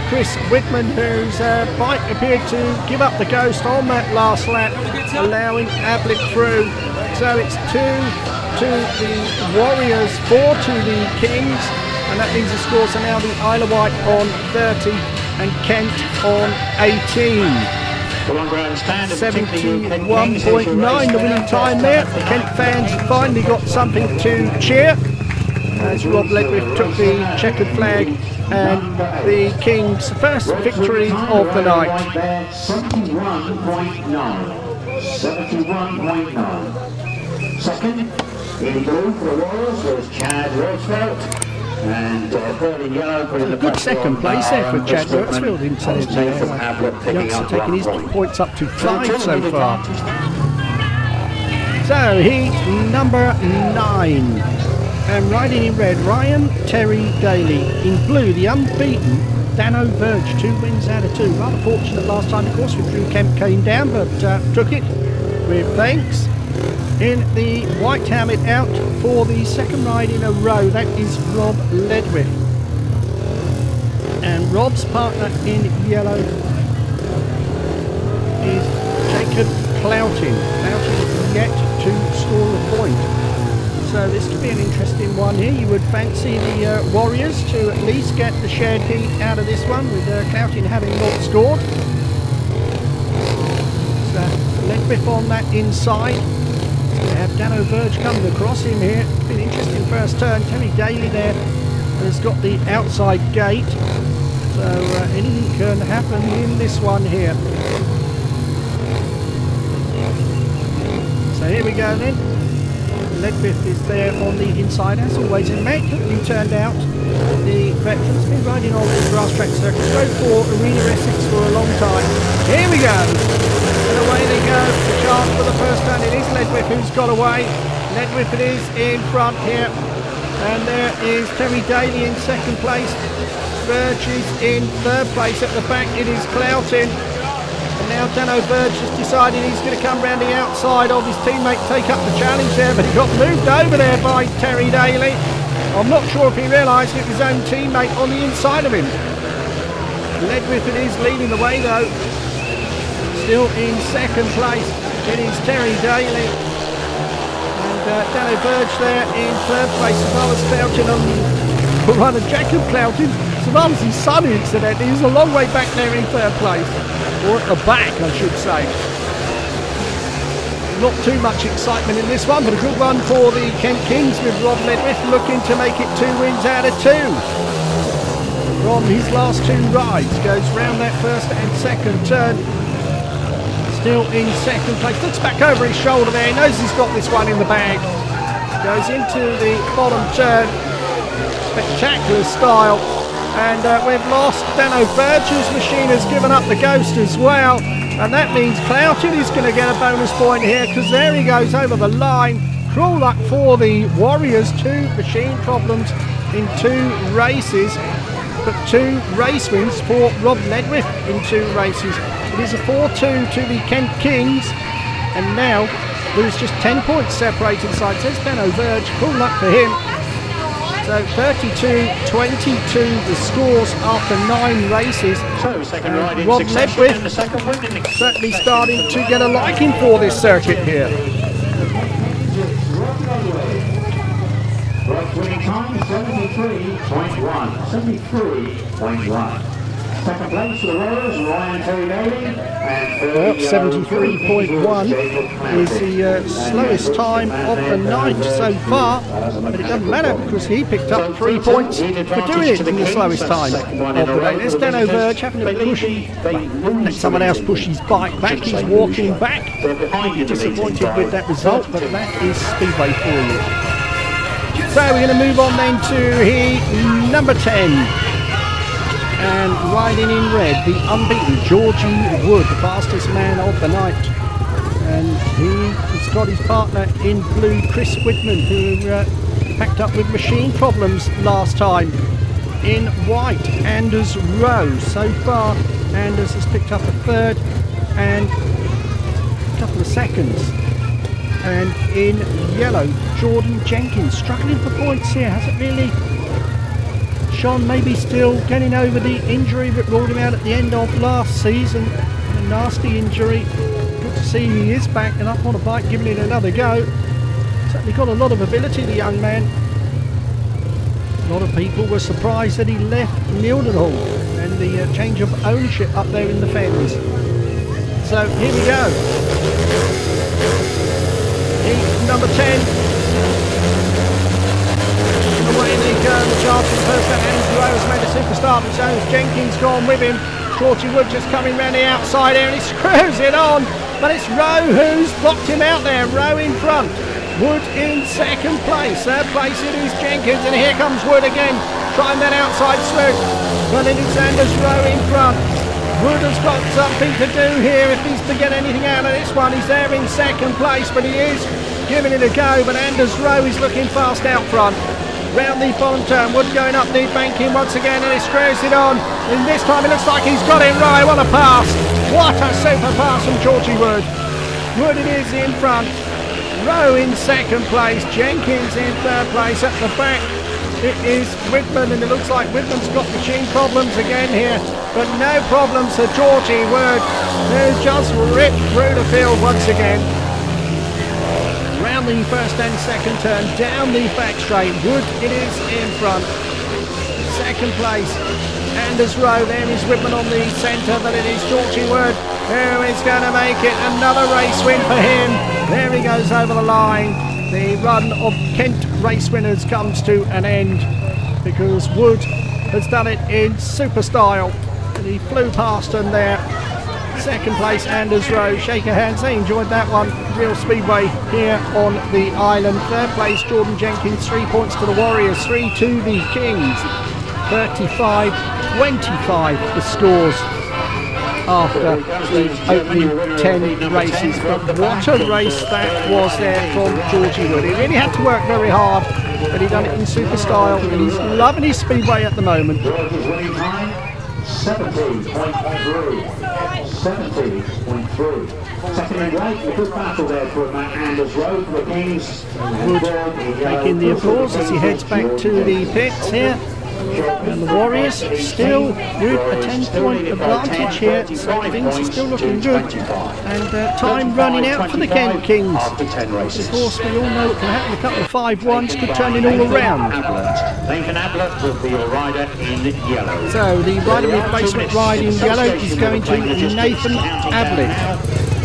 Chris Widman, whose bike appeared to give up the ghost on that last lap, allowing Ablitt through. So it's 2 to the Warriors, 4 to the Kings, and that means the scores are now the Isle of Wight on 30 and Kent on 18. The 1 grandstand. 71.9 the winning time there. The Kent fans finally got something to cheer as Rob Ledwith took the checkered flag and the King's first victory of the night. 71.9. 71.9. Second, in blue for the Royals was Chad Wirtzfeld. And third in yellow for the good second place there for Chad Wirtzfeld in Terry-Daley. Youngster taking his points up to 5 so far. So heat number 9. And riding in red, Ryan Terry-Daley. In blue, the unbeaten Danno Verge, 2 wins out of 2. Rather fortunate last time, of course, with Drew Kemp came down, but took it with thanks. In the white helmet out for the second ride in a row, that is Rob Ledwith. And Rob's partner in yellow is Jacob Clouting. Clouting yet to score a point. So this could be an interesting one here. You would fancy the Warriors to at least get the shared heat out of this one, with Clouting having not scored. So Ledwith on that inside. So we have Danno Verge coming across him here. It's been an interesting first turn. Terry-Daley there has got the outside gate. So anything can happen in this one here. So here we go then. Ledwith is there on the inside, as always. And Mick, who turned out the veteran's been riding on the grass track circuit, go for Arena Essex for a long time. Here we go, and away they go. The chance for the first turn. It is Ledwith who's got away. Ledwith it is in front here, and there is Terry-Daley in second place. Verge is in third place. At the back it is Clouting. And now Danno Verge has decided he's going to come round the outside of his teammate, take up the challenge there, but he got moved over there by Terry-Daley. I'm not sure if he realised it was his own teammate on the inside of him. Ledwith it is leading the way though. Still in second place, it is Terry-Daley. And Danno Verge there in third place, as well as Clouting on the runner. Jacob Clouting, so that was his son incidentally, he's a long way back there in third place. Or at the back, I should say. Not too much excitement in this one, but a good one for the Kent Kings, with Rob Ledwith looking to make it 2 wins out of 2. From his last 2 rides, goes round that first and second turn. Still in second place. Looks back over his shoulder there. He knows he's got this one in the bag. Goes into the bottom turn. Spectacular style. And we've lost Danno Verge's machine, has given up the ghost as well, and that means Clouting is going to get a bonus point here, because there he goes over the line. Cruel luck for the Warriors, 2 machine problems in 2 races, but 2 race wins for Rob Ledwith in 2 races. It is a 4-2 to the Kent Kings, and now there's just 10 points separating sides. There's Danno Verge, cruel luck for him. So 32-22 the scores after 9 races. So second ride in Rob succession, Ledwith and the second win in the certainly starting to get a liking for this circuit here. right winning time 73.1. 73.1. Second place for the Royals, Ryan Terry-Daley, and Well, 73.1 is the slowest time of the night so far, but it doesn't matter because he picked up 3 points for doing it in the slowest time of the day. There's Danno Verge having to push, let someone else push his bike back. He's walking back. Disappointed with that result, but that is Speedway for you. So we're going to move on then to heat number 10. And riding in red, the unbeaten Georgie Wood, the fastest man of the night. And he's got his partner in blue, Chris Widman, who packed up with machine problems last time. In white, Anders Rowe. So far, Anders has picked up a third and a couple of seconds. And in yellow, Jordan Jenkins, struggling for points here, hasn't really... Sean maybe still getting over the injury that ruled him out at the end of last season. A nasty injury. Good to see he is back and up on a bike, giving it another go. Certainly got a lot of ability, the young man. A lot of people were surprised that he left Mildenhall and the change of ownership up there in the fens. So here we go. Heat number 10. Away they go, the chance for the first time. Andrew Rowe has made a superstar of his own. Jenkins gone with him. Georgie Wood just coming round the outside here and he screws it on. But it's Rowe who's blocked him out there. Rowe in front. Wood in second place. Third place it is Jenkins, and here comes Wood again, trying that outside swoop. But it is Anders Rowe in front. Wood has got something to do here if he's to get anything out of this one. He's there in second place, but he is giving it a go. But Anders Rowe is looking fast out front. Round the bottom turn, Wood going up the banking once again, and he screws it on. And this time it looks like he's got it right. What a pass! What a super pass from Georgie Wood. Wood it is in front. Rowe in second place, Jenkins in third place. At the back it is Widman, and it looks like Widman's got machine problems again here, but no problems for Georgie Wood, who's just ripped through the field once again. Round the first and second turn, down the back straight, Wood it is in front. Second place, Anders Rowe, there is Widman on the centre, but it is Georgie Wood who is going to make it. Another race win for him. There he goes over the line. The run of Kent race winners comes to an end because Wood has done it in super style. And he flew past them there. Second place, Anders Rowe. Shake your hands, they enjoyed that one. Real speedway here on the island. Third place, Jordan Jenkins, 3 points to the Warriors, 3 to the Kings. 35-25 the scores after the opening 10 races. But what a race that was there from Georgie Wood. He really had to work very hard, but he done it in super style, and he's loving his speedway at the moment. 70.3. 70.3. Second in Wight, a good battle there for Anders Rowe for the Kings. Wood taking the applause as he heads back to the pits here. And the Warriors still with a 10-point advantage here, so things are still looking good. And time running out for the Kent Kings. Of course, we all know it can happen. A couple of 5-1s could turn it all around. Lincoln Ablitt will be a rider in yellow. So the rider replacement ride in yellow is going to Nathan Ablitt.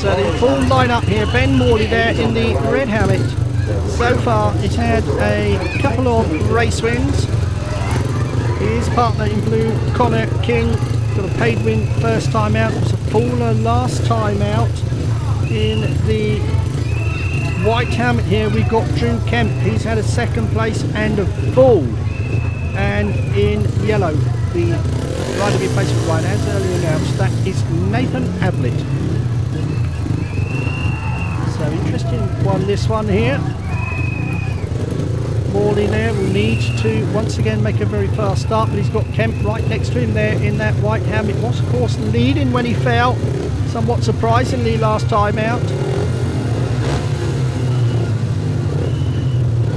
So the full line-up here, Ben Morley there in the red helmet. So far it's had a couple of race wins. His partner in blue, Connor King, got a paid win first time out. It was a faller last time out. In the white helmet here we've got Drew Kemp. He's had a second place and a full. And in yellow, the rider replacement rider, as earlier announced, that is Nathan Ablitt. So interesting one, this one here. Morley there will need to once again make a very fast start, but he's got Kemp right next to him there in that white helmet. Was of course leading when he fell, somewhat surprisingly last time out.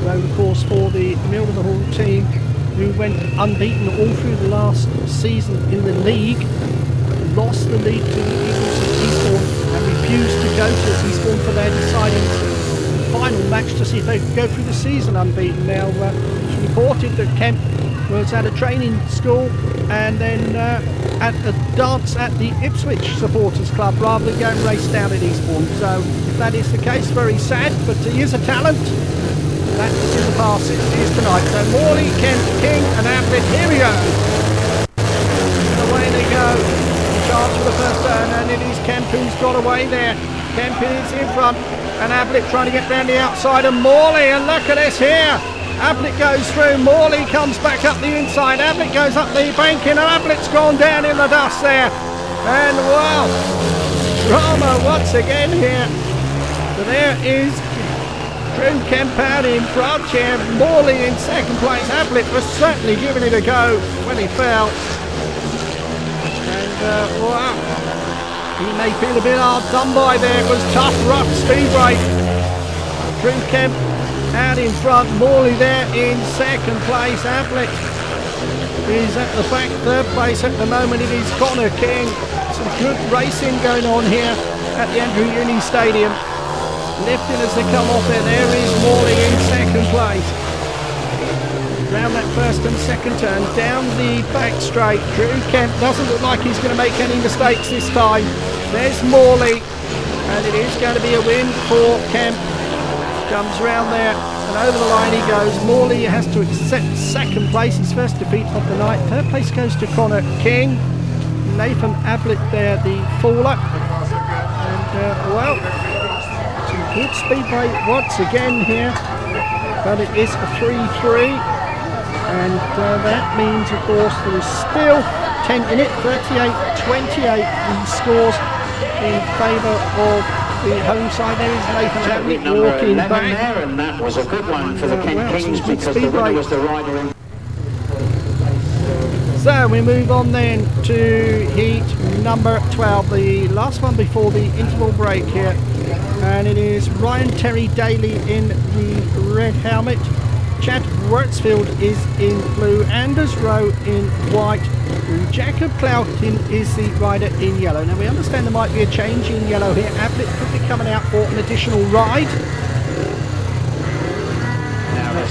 Though of course for the Mill of the Hall team, who went unbeaten all through the last season in the league, lost the league to the Eagles of Eastbourne and refused to go to Eastbourne for their deciding final match to see if they could go through the season unbeaten. Now it's reported that Kemp was at a training school and then at a dance at the Ipswich Supporters Club rather than going race down at Eastbourne. So if that is the case, very sad, but he is a talent. That is in the past, it is tonight. So Morley, Kemp, King and Ablitt, here we go. And away they go. The chance for the first turn, and it is Kemp who's got away there. Kemp is in front. And Ablitt trying to get round the outside of Morley, and look at this here. Ablitt goes through, Morley comes back up the inside, Ablitt goes up the banking, and Ablitt's gone down in the dust there. And wow, drama once again here. So there is Drew Kemp out in front here, Morley in second place. Ablitt was certainly giving it a go when he fell. And wow. He may feel a bit hard done by there. It was tough, rough speedway. Drew Kemp out in front. Morley there in second place. Ablitt is at the back, third place at the moment. It is Connor King. Some good racing going on here at the Andrew Uni Stadium. Lifting as they come off there. There is Morley in second place. Round that first and second turn, down the back straight. Drew Kemp doesn't look like he's going to make any mistakes this time. There's Morley, and it is going to be a win for Kemp. Comes round there, and over the line he goes. Morley has to accept second place, his first defeat of the night. Third place goes to Connor King. Nathan Ablitt there, the faller. And, well, some good speedway once again here. But it is a 3-3, and that means, of course, there is still 10 in it. 38-28 the scores in favour of the home side. There is Nathan Ablitt walking back. There, and that was a good one for the Kent Kings, because the winner was the rider. So we move on then to heat number 12, the last one before the interval break here. And it is Ryan Terry-Daley in the red helmet. Chad Wirtzfeld is in blue. Anders Rowe in white. Jacob Clouting is the rider in yellow. Now we understand there might be a change in yellow here. Ablitt could be coming out for an additional ride.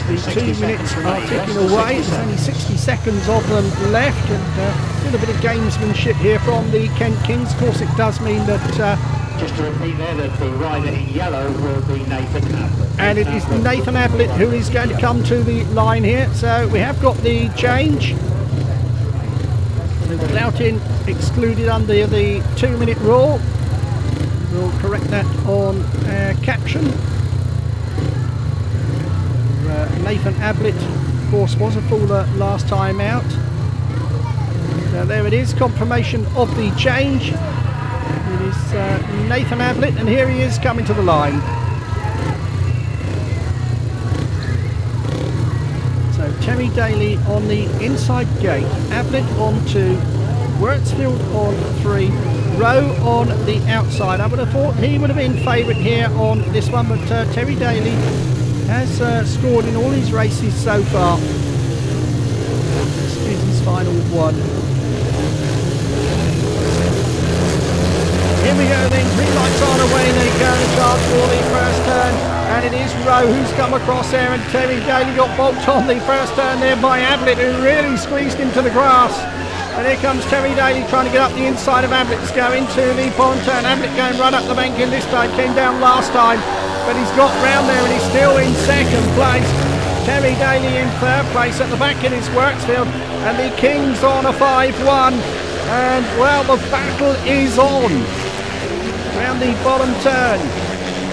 The 2 minutes are ticking away. There's only 60 seconds of them left, and a little bit of gamesmanship here from the Kent Kings. Of course, it does mean that just to repeat there, that the rider in yellow will be Nathan Ablitt. And it is Nathan Ablitt who is going to come to the line here. So we have got the change. Clouting excluded under the 2 minute rule. We'll correct that on caption. Nathan Ablitt, of course, was a faller last time out. There it is, confirmation of the change. It is Nathan Ablitt, and here he is coming to the line. So Terry-Daley on the inside gate, Ablitt on 2, Wirtzfeld on 3, Rowe on the outside. I would have thought he would have been favourite here on this one, but Terry-Daley has scored in all his races so far. This is his final one. Here we go then, green lights on, away they go, the charge for the first turn, and it is Rowe who's come across there, and Terry-Daley got bogged on the first turn there by Ablitt, who really squeezed into the grass. And here comes Terry-Daley trying to get up the inside of Ablitt to go into the pond turn. Ablitt going right up the bank in this time, came down last time, but he's got round there and he's still in second place. Terry-Daley in third place. At the back it is Wirtzfeld, and the Kings on a 5-1. And well, the battle is on. Round the bottom turn,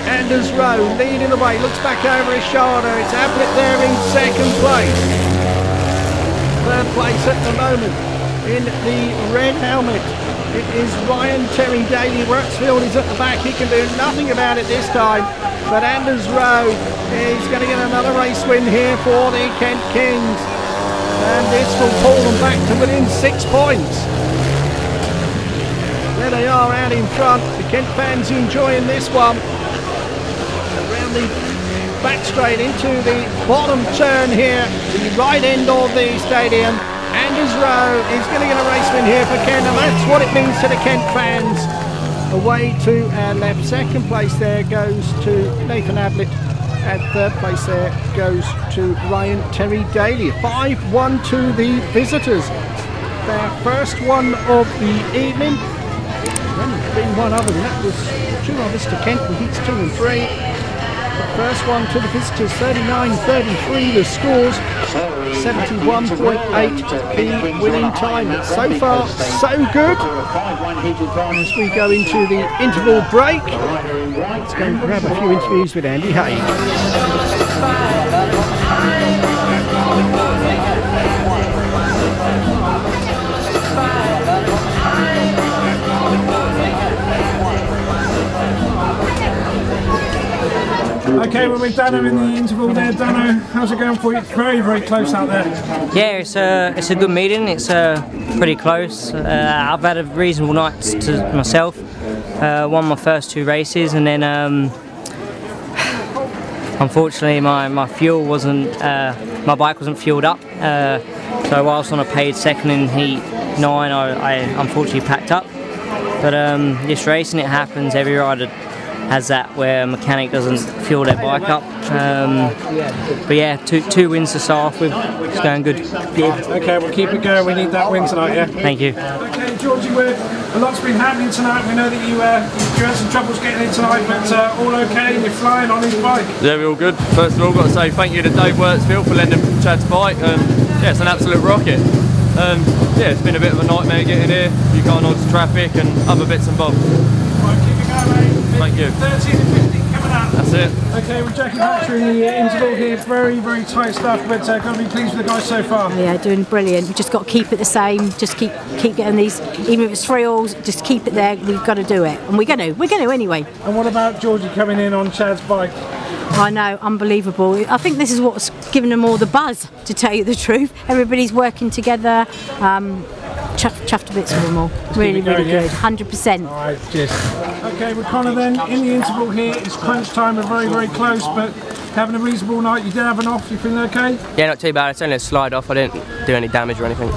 Anders Rowe leading the way, looks back over his shoulder. It's Ablitt there in second place. Third place at the moment in the red helmet, it is Ryan Terry-Daley. Wirtzfeld is at the back, he can do nothing about it this time, but Anders Rowe is going to get another race win here for the Kent Kings, and this will pull them back to within 6 points. There they are out in front, the Kent fans enjoying this one. Around the back straight into the bottom turn here, the right end of the stadium. Anders Rowe is going to get a race win here for Kent, and that's what it means to the Kent fans. Away to our left, second place there goes to Nathan Ablitt, and third place there goes to Ryan Terry-Daley. 5-1 to the visitors. Their first one of the evening. There's only been one other, and that was 2 others to Kent in heats 2 and 3. First one to the visitors, 39-33 the scores, 71.8 the winning time. So far, so good. As we go into the interval break, let's go and grab a few interviews with Andy Hayes. Okay, we're with Danno in the interval there. Danno, how's it going for you? It's very, very close out there. Yeah, it's a good meeting. It's pretty close. I've had a reasonable night to myself. Won my first 2 races, and then unfortunately my fuel wasn't, my bike wasn't fueled up. So whilst on a paid second in heat 9, I unfortunately packed up. But this racing, it happens. Every rider has that where a mechanic doesn't fuel their bike up. But yeah, two wins to start off with. It's going good. Okay, we'll keep it going. We need that win tonight, yeah? Thank you. Okay, Georgie Wood, a lot's been happening tonight. We know that you had some troubles getting in tonight, but all okay, and you're flying on his bike. Yeah, we're all good. First of all, got to say thank you to Dave Wirtzfeld for lending Chad's bike. Yeah, it's an absolute rocket. Yeah, it's been a bit of a nightmare getting here. You can't odds traffic and other bits and bobs. Right, keep it going, mate. Thank you. 13 and 15 coming up. That's it. Okay, we're Jacob Vatcher in the interval here. Very, very tight stuff, but got to be pleased with the guys so far. Yeah, doing brilliant. We've just got to keep it the same. Just keep getting these. Even if it's 3-alls, just keep it there. We've got to do it, and we're going to anyway. And what about Georgie coming in on Chad's bike? I know, unbelievable. I think this is what's given them all the buzz, to tell you the truth. Everybody's working together. Chuffed to bits with them all. Really, really good. 100%. All right, cheers. Okay, we're kind of then in the interval here. It's crunch time. We're very, very close, but having a reasonable night. You did have an off. You feeling okay? Yeah, not too bad. It's only a slide off. I didn't do any damage or anything.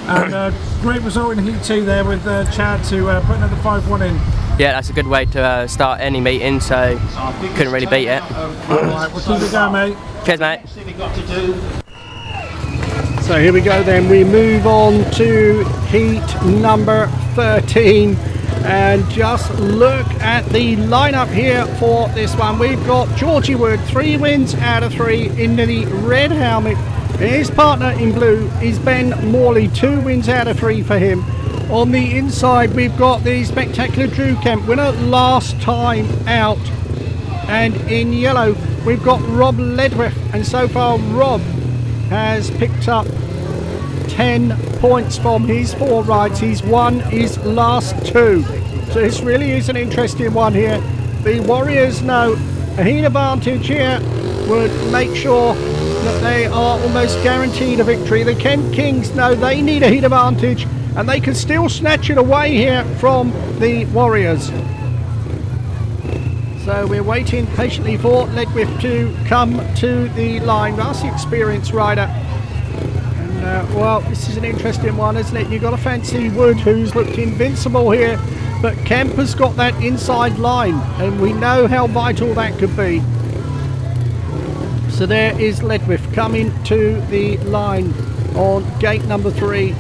And great result in Heat 2 there with Chad to put another 5-1 in. Yeah, that's a good way to start any meeting, so couldn't really beat it. Alright, we'll keep it going, mate. Cheers, mate. So here we go then, we move on to heat number 13 and just look at the lineup here for this one. We've got Georgie Wood, 3 wins out of 3 in the red helmet. His partner in blue is Ben Morley, 2 wins out of 3 for him. On the inside we've got the spectacular Drew Kemp, winner last time out, and in yellow we've got Rob Ledwith, and so far Rob has picked up 10 points from his 4 rides. He's won his last 2, so this really is an interesting one here. The Warriors know a heat advantage here would make sure that they are almost guaranteed a victory. The Kent Kings know they need a heat advantage, and they can still snatch it away here from the Warriors. So we're waiting patiently for Ledwith to come to the line. That's the experienced rider. And well, this is an interesting one, isn't it? You've got to fancy Wood, who's looked invincible here, but Kemp has got that inside line, and we know how vital that could be. So there is Ledwith coming to the line on gate number 3.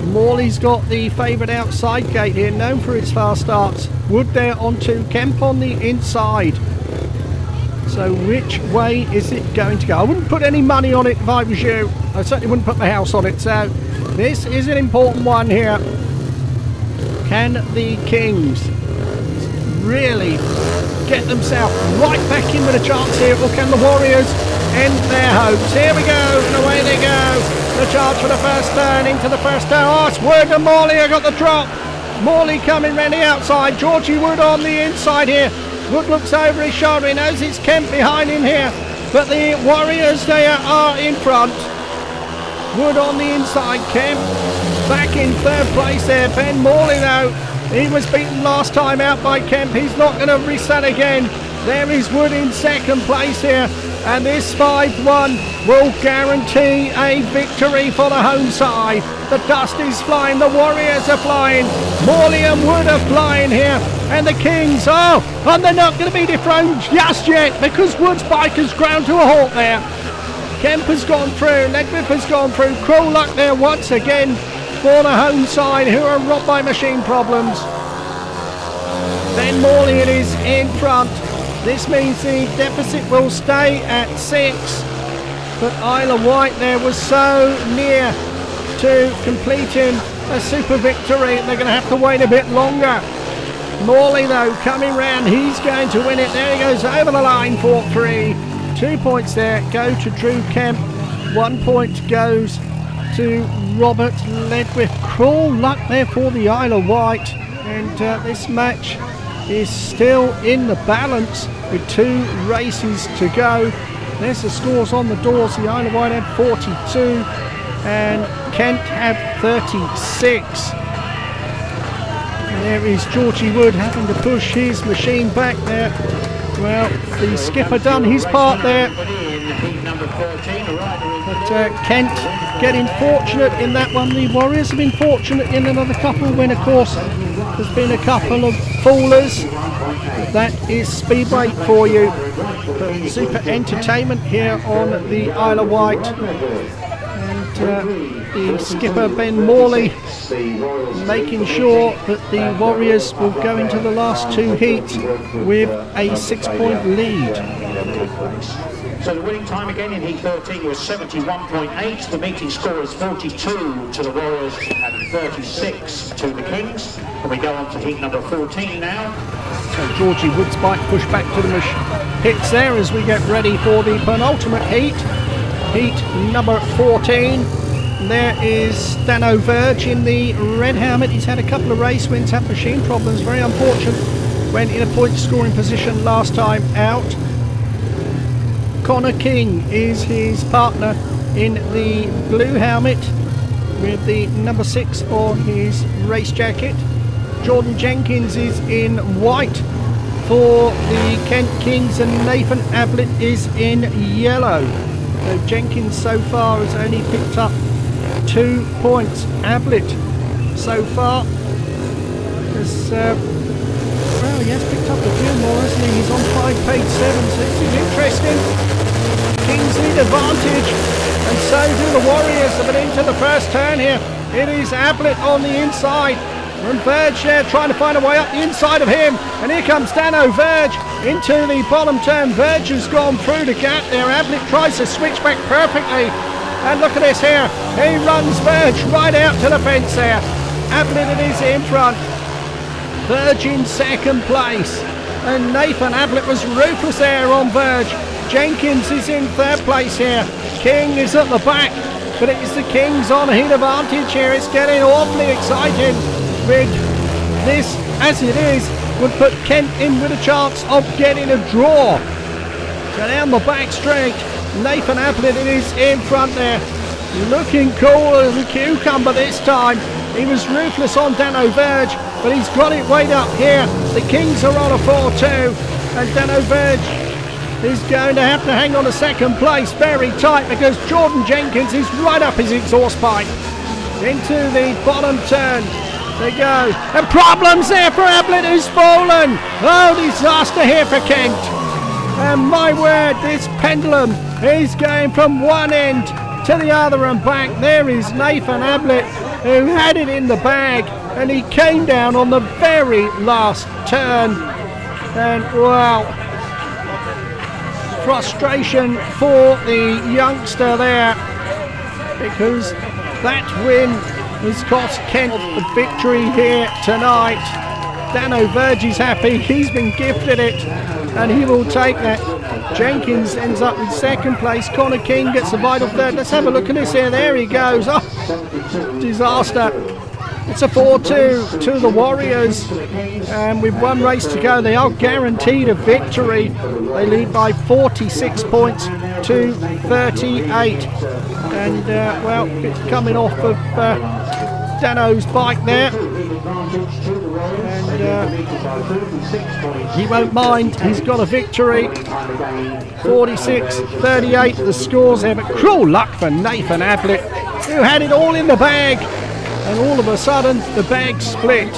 Morley's got the favoured outside gate here, known for its fast starts. Wood there onto Kemp on the inside. So which way is it going to go? I wouldn't put any money on it if I was you. I certainly wouldn't put my house on it. So this is an important one here. Can the Kings really get themselves right back in with a chance here, or can the Warriors end their hopes? Here we go, and away they go. The charge for the first turn, into the first turn. Oh, it's Wood and Morley have got the drop. Morley coming round the outside. Georgie Wood on the inside here. Wood looks over his shoulder. He knows it's Kemp behind him here. But the Warriors, they are in front. Wood on the inside. Kemp back in 3rd place there. Ben Morley, though, he was beaten last time out by Kemp. He's not going to reset again. There is Wood in 2nd place here. And this 5-1 will guarantee a victory for the home side. The dust is flying, the Warriors are flying, Morley and Wood are flying here, and the Kings, and they're not going to be dethroned just yet, because Wood's bike has ground to a halt there. Kemp has gone through, Ledwith has gone through, cruel luck there once again for the home side, who are robbed by machine problems. Then Morley it is in front. This means the deficit will stay at 6, but Isle of Wight there was so near to completing a super victory. They're going to have to wait a bit longer. Morley, though, coming round, he's going to win it. There he goes over the line for 3. 2 points there go to Drew Kemp. 1 point goes to Robert Ledwith. Cruel luck there for the Isle of Wight, and this match is still in the balance with 2 races to go. There's the scores on the doors. The Isle of Wight had 42 and Kent had 36. And there is Georgie Wood having to push his machine back there. Well, the skipper done his part there, but Kent getting fortunate in that one. The Warriors have been fortunate in another couple when, of course, there's been a couple of fallers. that is Speedway for you. Super entertainment here on the Isle of Wight. And the skipper Ben Morley making sure that the Warriors will go into the last 2 heats with a 6-point lead. So the winning time again in Heat 13 was 71.8. The meeting score is 42 to the Warriors and 36 to the Kings. And we go on to Heat number 14 now. So Georgie Wood's bike pushed back to the pits there as we get ready for the penultimate heat. Heat number 14. There is Danno Verge in the red helmet. He's had a couple of race wins, had machine problems, very unfortunate. Went in a point scoring position last time out. Connor King is his partner in the blue helmet with the number 6 on his race jacket. Jordan Jenkins is in white for the Kent Kings and Nathan Ablitt is in yellow. So Jenkins so far has only picked up 2 points. Ablitt so far has, well, he has picked up a few more, hasn't he? He's on 5, page 7, so this is interesting. Kings need advantage, and so do the Warriors. But into the first turn here, it is Ablitt on the inside. And Verge there trying to find a way up the inside of him. And here comes Danno Verge into the bottom turn. Verge has gone through the gap there. Ablitt tries to switch back perfectly. And look at this here. He runs Verge right out to the fence there. Ablitt it is in front. Verge in second place. And Nathan Ablitt was ruthless there on Verge. Jenkins is in third place here. King is at the back, but it is the Kings on heat advantage here. It's getting awfully exciting with this, as it is, would put Kent in with a chance of getting a draw. So down the back straight, Nathan Ablitt is in front there. Looking cool as a cucumber this time. He was ruthless on Danno Verge, but he's got it way up here. The Kings are on a 4-2, and Danno Verge is going to have to hang on to second place very tight because Jordan Jenkins is right up his exhaust pipe. Into the bottom turn they go. And problems there for Ablitt, who's fallen. Oh, disaster here for Kent. And my word, this pendulum is going from one end to the other and back. There is Nathan Ablitt, who had it in the bag, and he came down on the very last turn. And wow, frustration for the youngster there, because that win has cost Kent the victory here tonight. Danno Verge is happy, he's been gifted it and he will take that. Jenkins ends up in second place. Connor King gets the vital third. Let's have a look at this here. There he goes. Oh, disaster. It's a 4-2 to the Warriors, and with one race to go they are guaranteed a victory. They lead by 46 points to 38, and well, it's coming off of Danno's bike there, and he won't mind. He's got a victory. 46-38 the scores there, but cruel luck for Nathan Ablitt, who had it all in the bag. And all of a sudden, the bag split.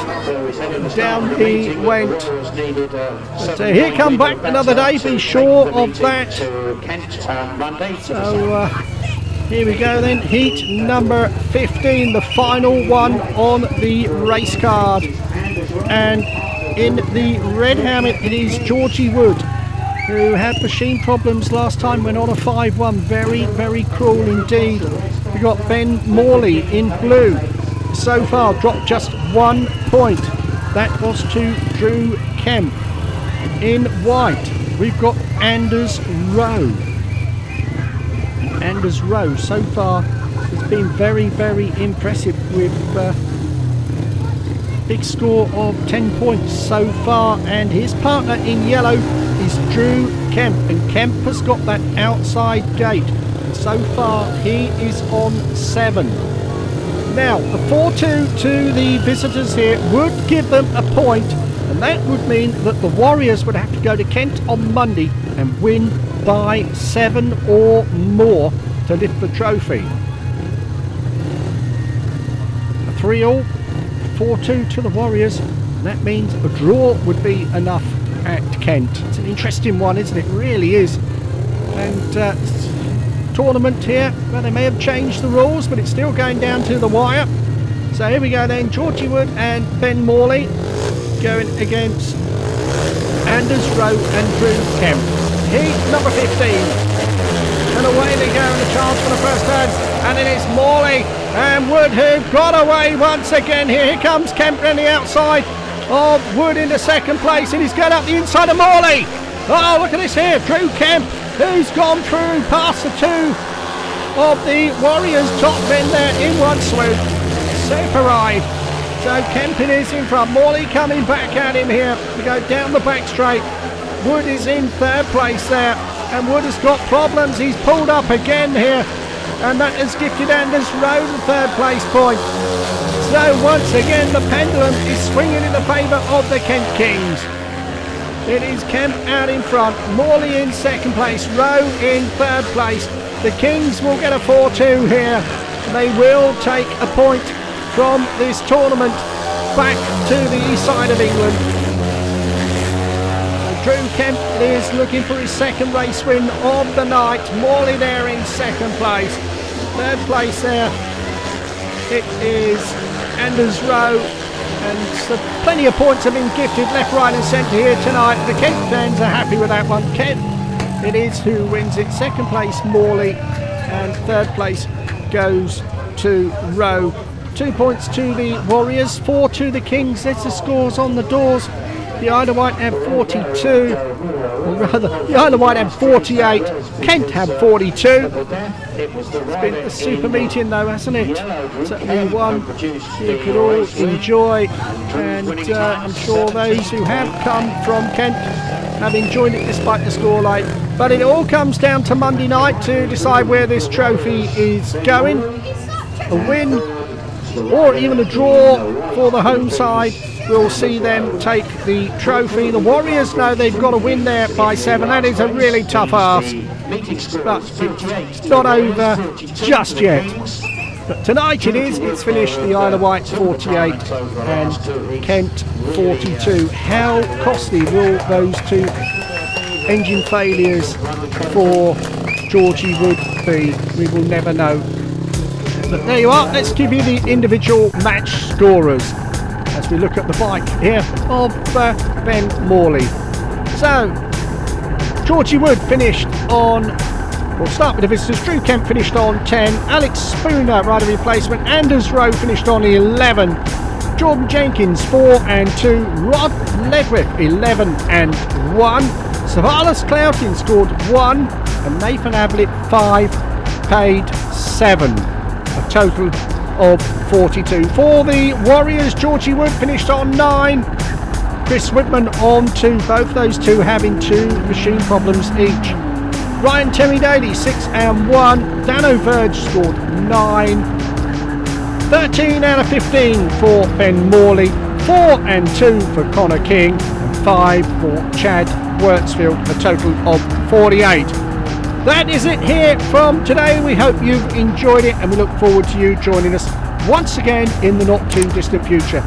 Down he went. So here come back another day, be sure of that. So here we go then, heat number 15, the final one on the race card. And in the red helmet, it is Georgie Wood, who had machine problems last time, went on a 5-1. Very, very cruel indeed. We've got Ben Morley in blue. So far dropped just 1 point. That was to Drew Kemp. In white we've got Anders Rowe. Anders Rowe so far has been very, very impressive with big score of 10 points so far, and his partner in yellow is Drew Kemp, and Kemp has got that outside gate. So far he is on 7. Now, the 4-2 to the visitors here would give them a point, and that would mean that the Warriors would have to go to Kent on Monday and win by 7 or more to lift the trophy. A 3-all, 4-2 to the Warriors, and that means a draw would be enough at Kent. It's an interesting one, isn't it? It really is. And tournament here, well, they may have changed the rules, but it's still going down to the wire. So here we go then, Georgie Wood and Ben Morley going against Anders Rowe and Drew Kemp. Heat number 15. And away they go, and a chance for the first hand. And it is Morley and Wood who got away once again here. Here comes Kemp on the outside of Wood into second place, and he's going up the inside of Morley. Oh, look at this here, Drew Kemp, who's gone through past the two of the Warriors top men there in one swoop. Super ride. So Kempin is in front, Morley coming back at him here to go down the back straight. Wood is in third place there, and Wood has got problems. He's pulled up again here, and that has gifted Anders Rowe the third place point. So once again the pendulum is swinging in the favour of the Kent Kings. It is Kemp out in front, Morley in second place, Rowe in third place. The Kings will get a 4-2 here. They will take a point from this tournament back to the east side of England. Drew Kemp is looking for his second race win of the night. Morley there in second place. Third place there, it is Anders Rowe. And so plenty of points have been gifted left, right and centre here tonight. The Kent fans are happy with that one. Kent, it is who wins it. Second place Morley, and third place goes to Rowe. 2 points to the Warriors, 4 to the Kings. There's the scores on the doors. The Isle of Wight have 42, or rather, the Isle of Wight have 48, Kent have 42. It's been a super meeting though, hasn't it? Certainly one you could all enjoy, and I'm sure those who have come from Kent have enjoyed it despite the scoreline. But it all comes down to Monday night to decide where this trophy is going. A win or even a draw for the home side will see them take the trophy. The Warriors know they've got to win there by 7. That is a really tough ask, but it's not over just yet. But tonight it is. It's finished. The Isle of Wight 48 and Kent 42. How costly will those two engine failures for Georgie Wood be? We will never know. But there you are. Let's give you the individual match scorers as we look at the bike here of Ben Morley. So Georgie Wood finished on, we'll start with the visitors. Drew Kemp finished on 10, Alex Spooner rider replacement, Anders Rowe finished on 11, Jordan Jenkins 4 and 2, Rod Ledwith 11 and 1, Savalas Clouting scored 1, and Nathan Ablitt 5, paid 7. A total of 42. For the Warriors, Georgie Wood finished on 9, Chris Widman on 2, both those two having 2 machine problems each. Ryan Terry-Daley 6 and 1, Danno Verge scored 9, 13 out of 15 for Ben Morley, 4 and 2 for Connor King, and 5 for Chad Wirtzfeld, a total of 48. That is it here from today. We hope you've enjoyed it, and we look forward to you joining us once again in the not too distant future.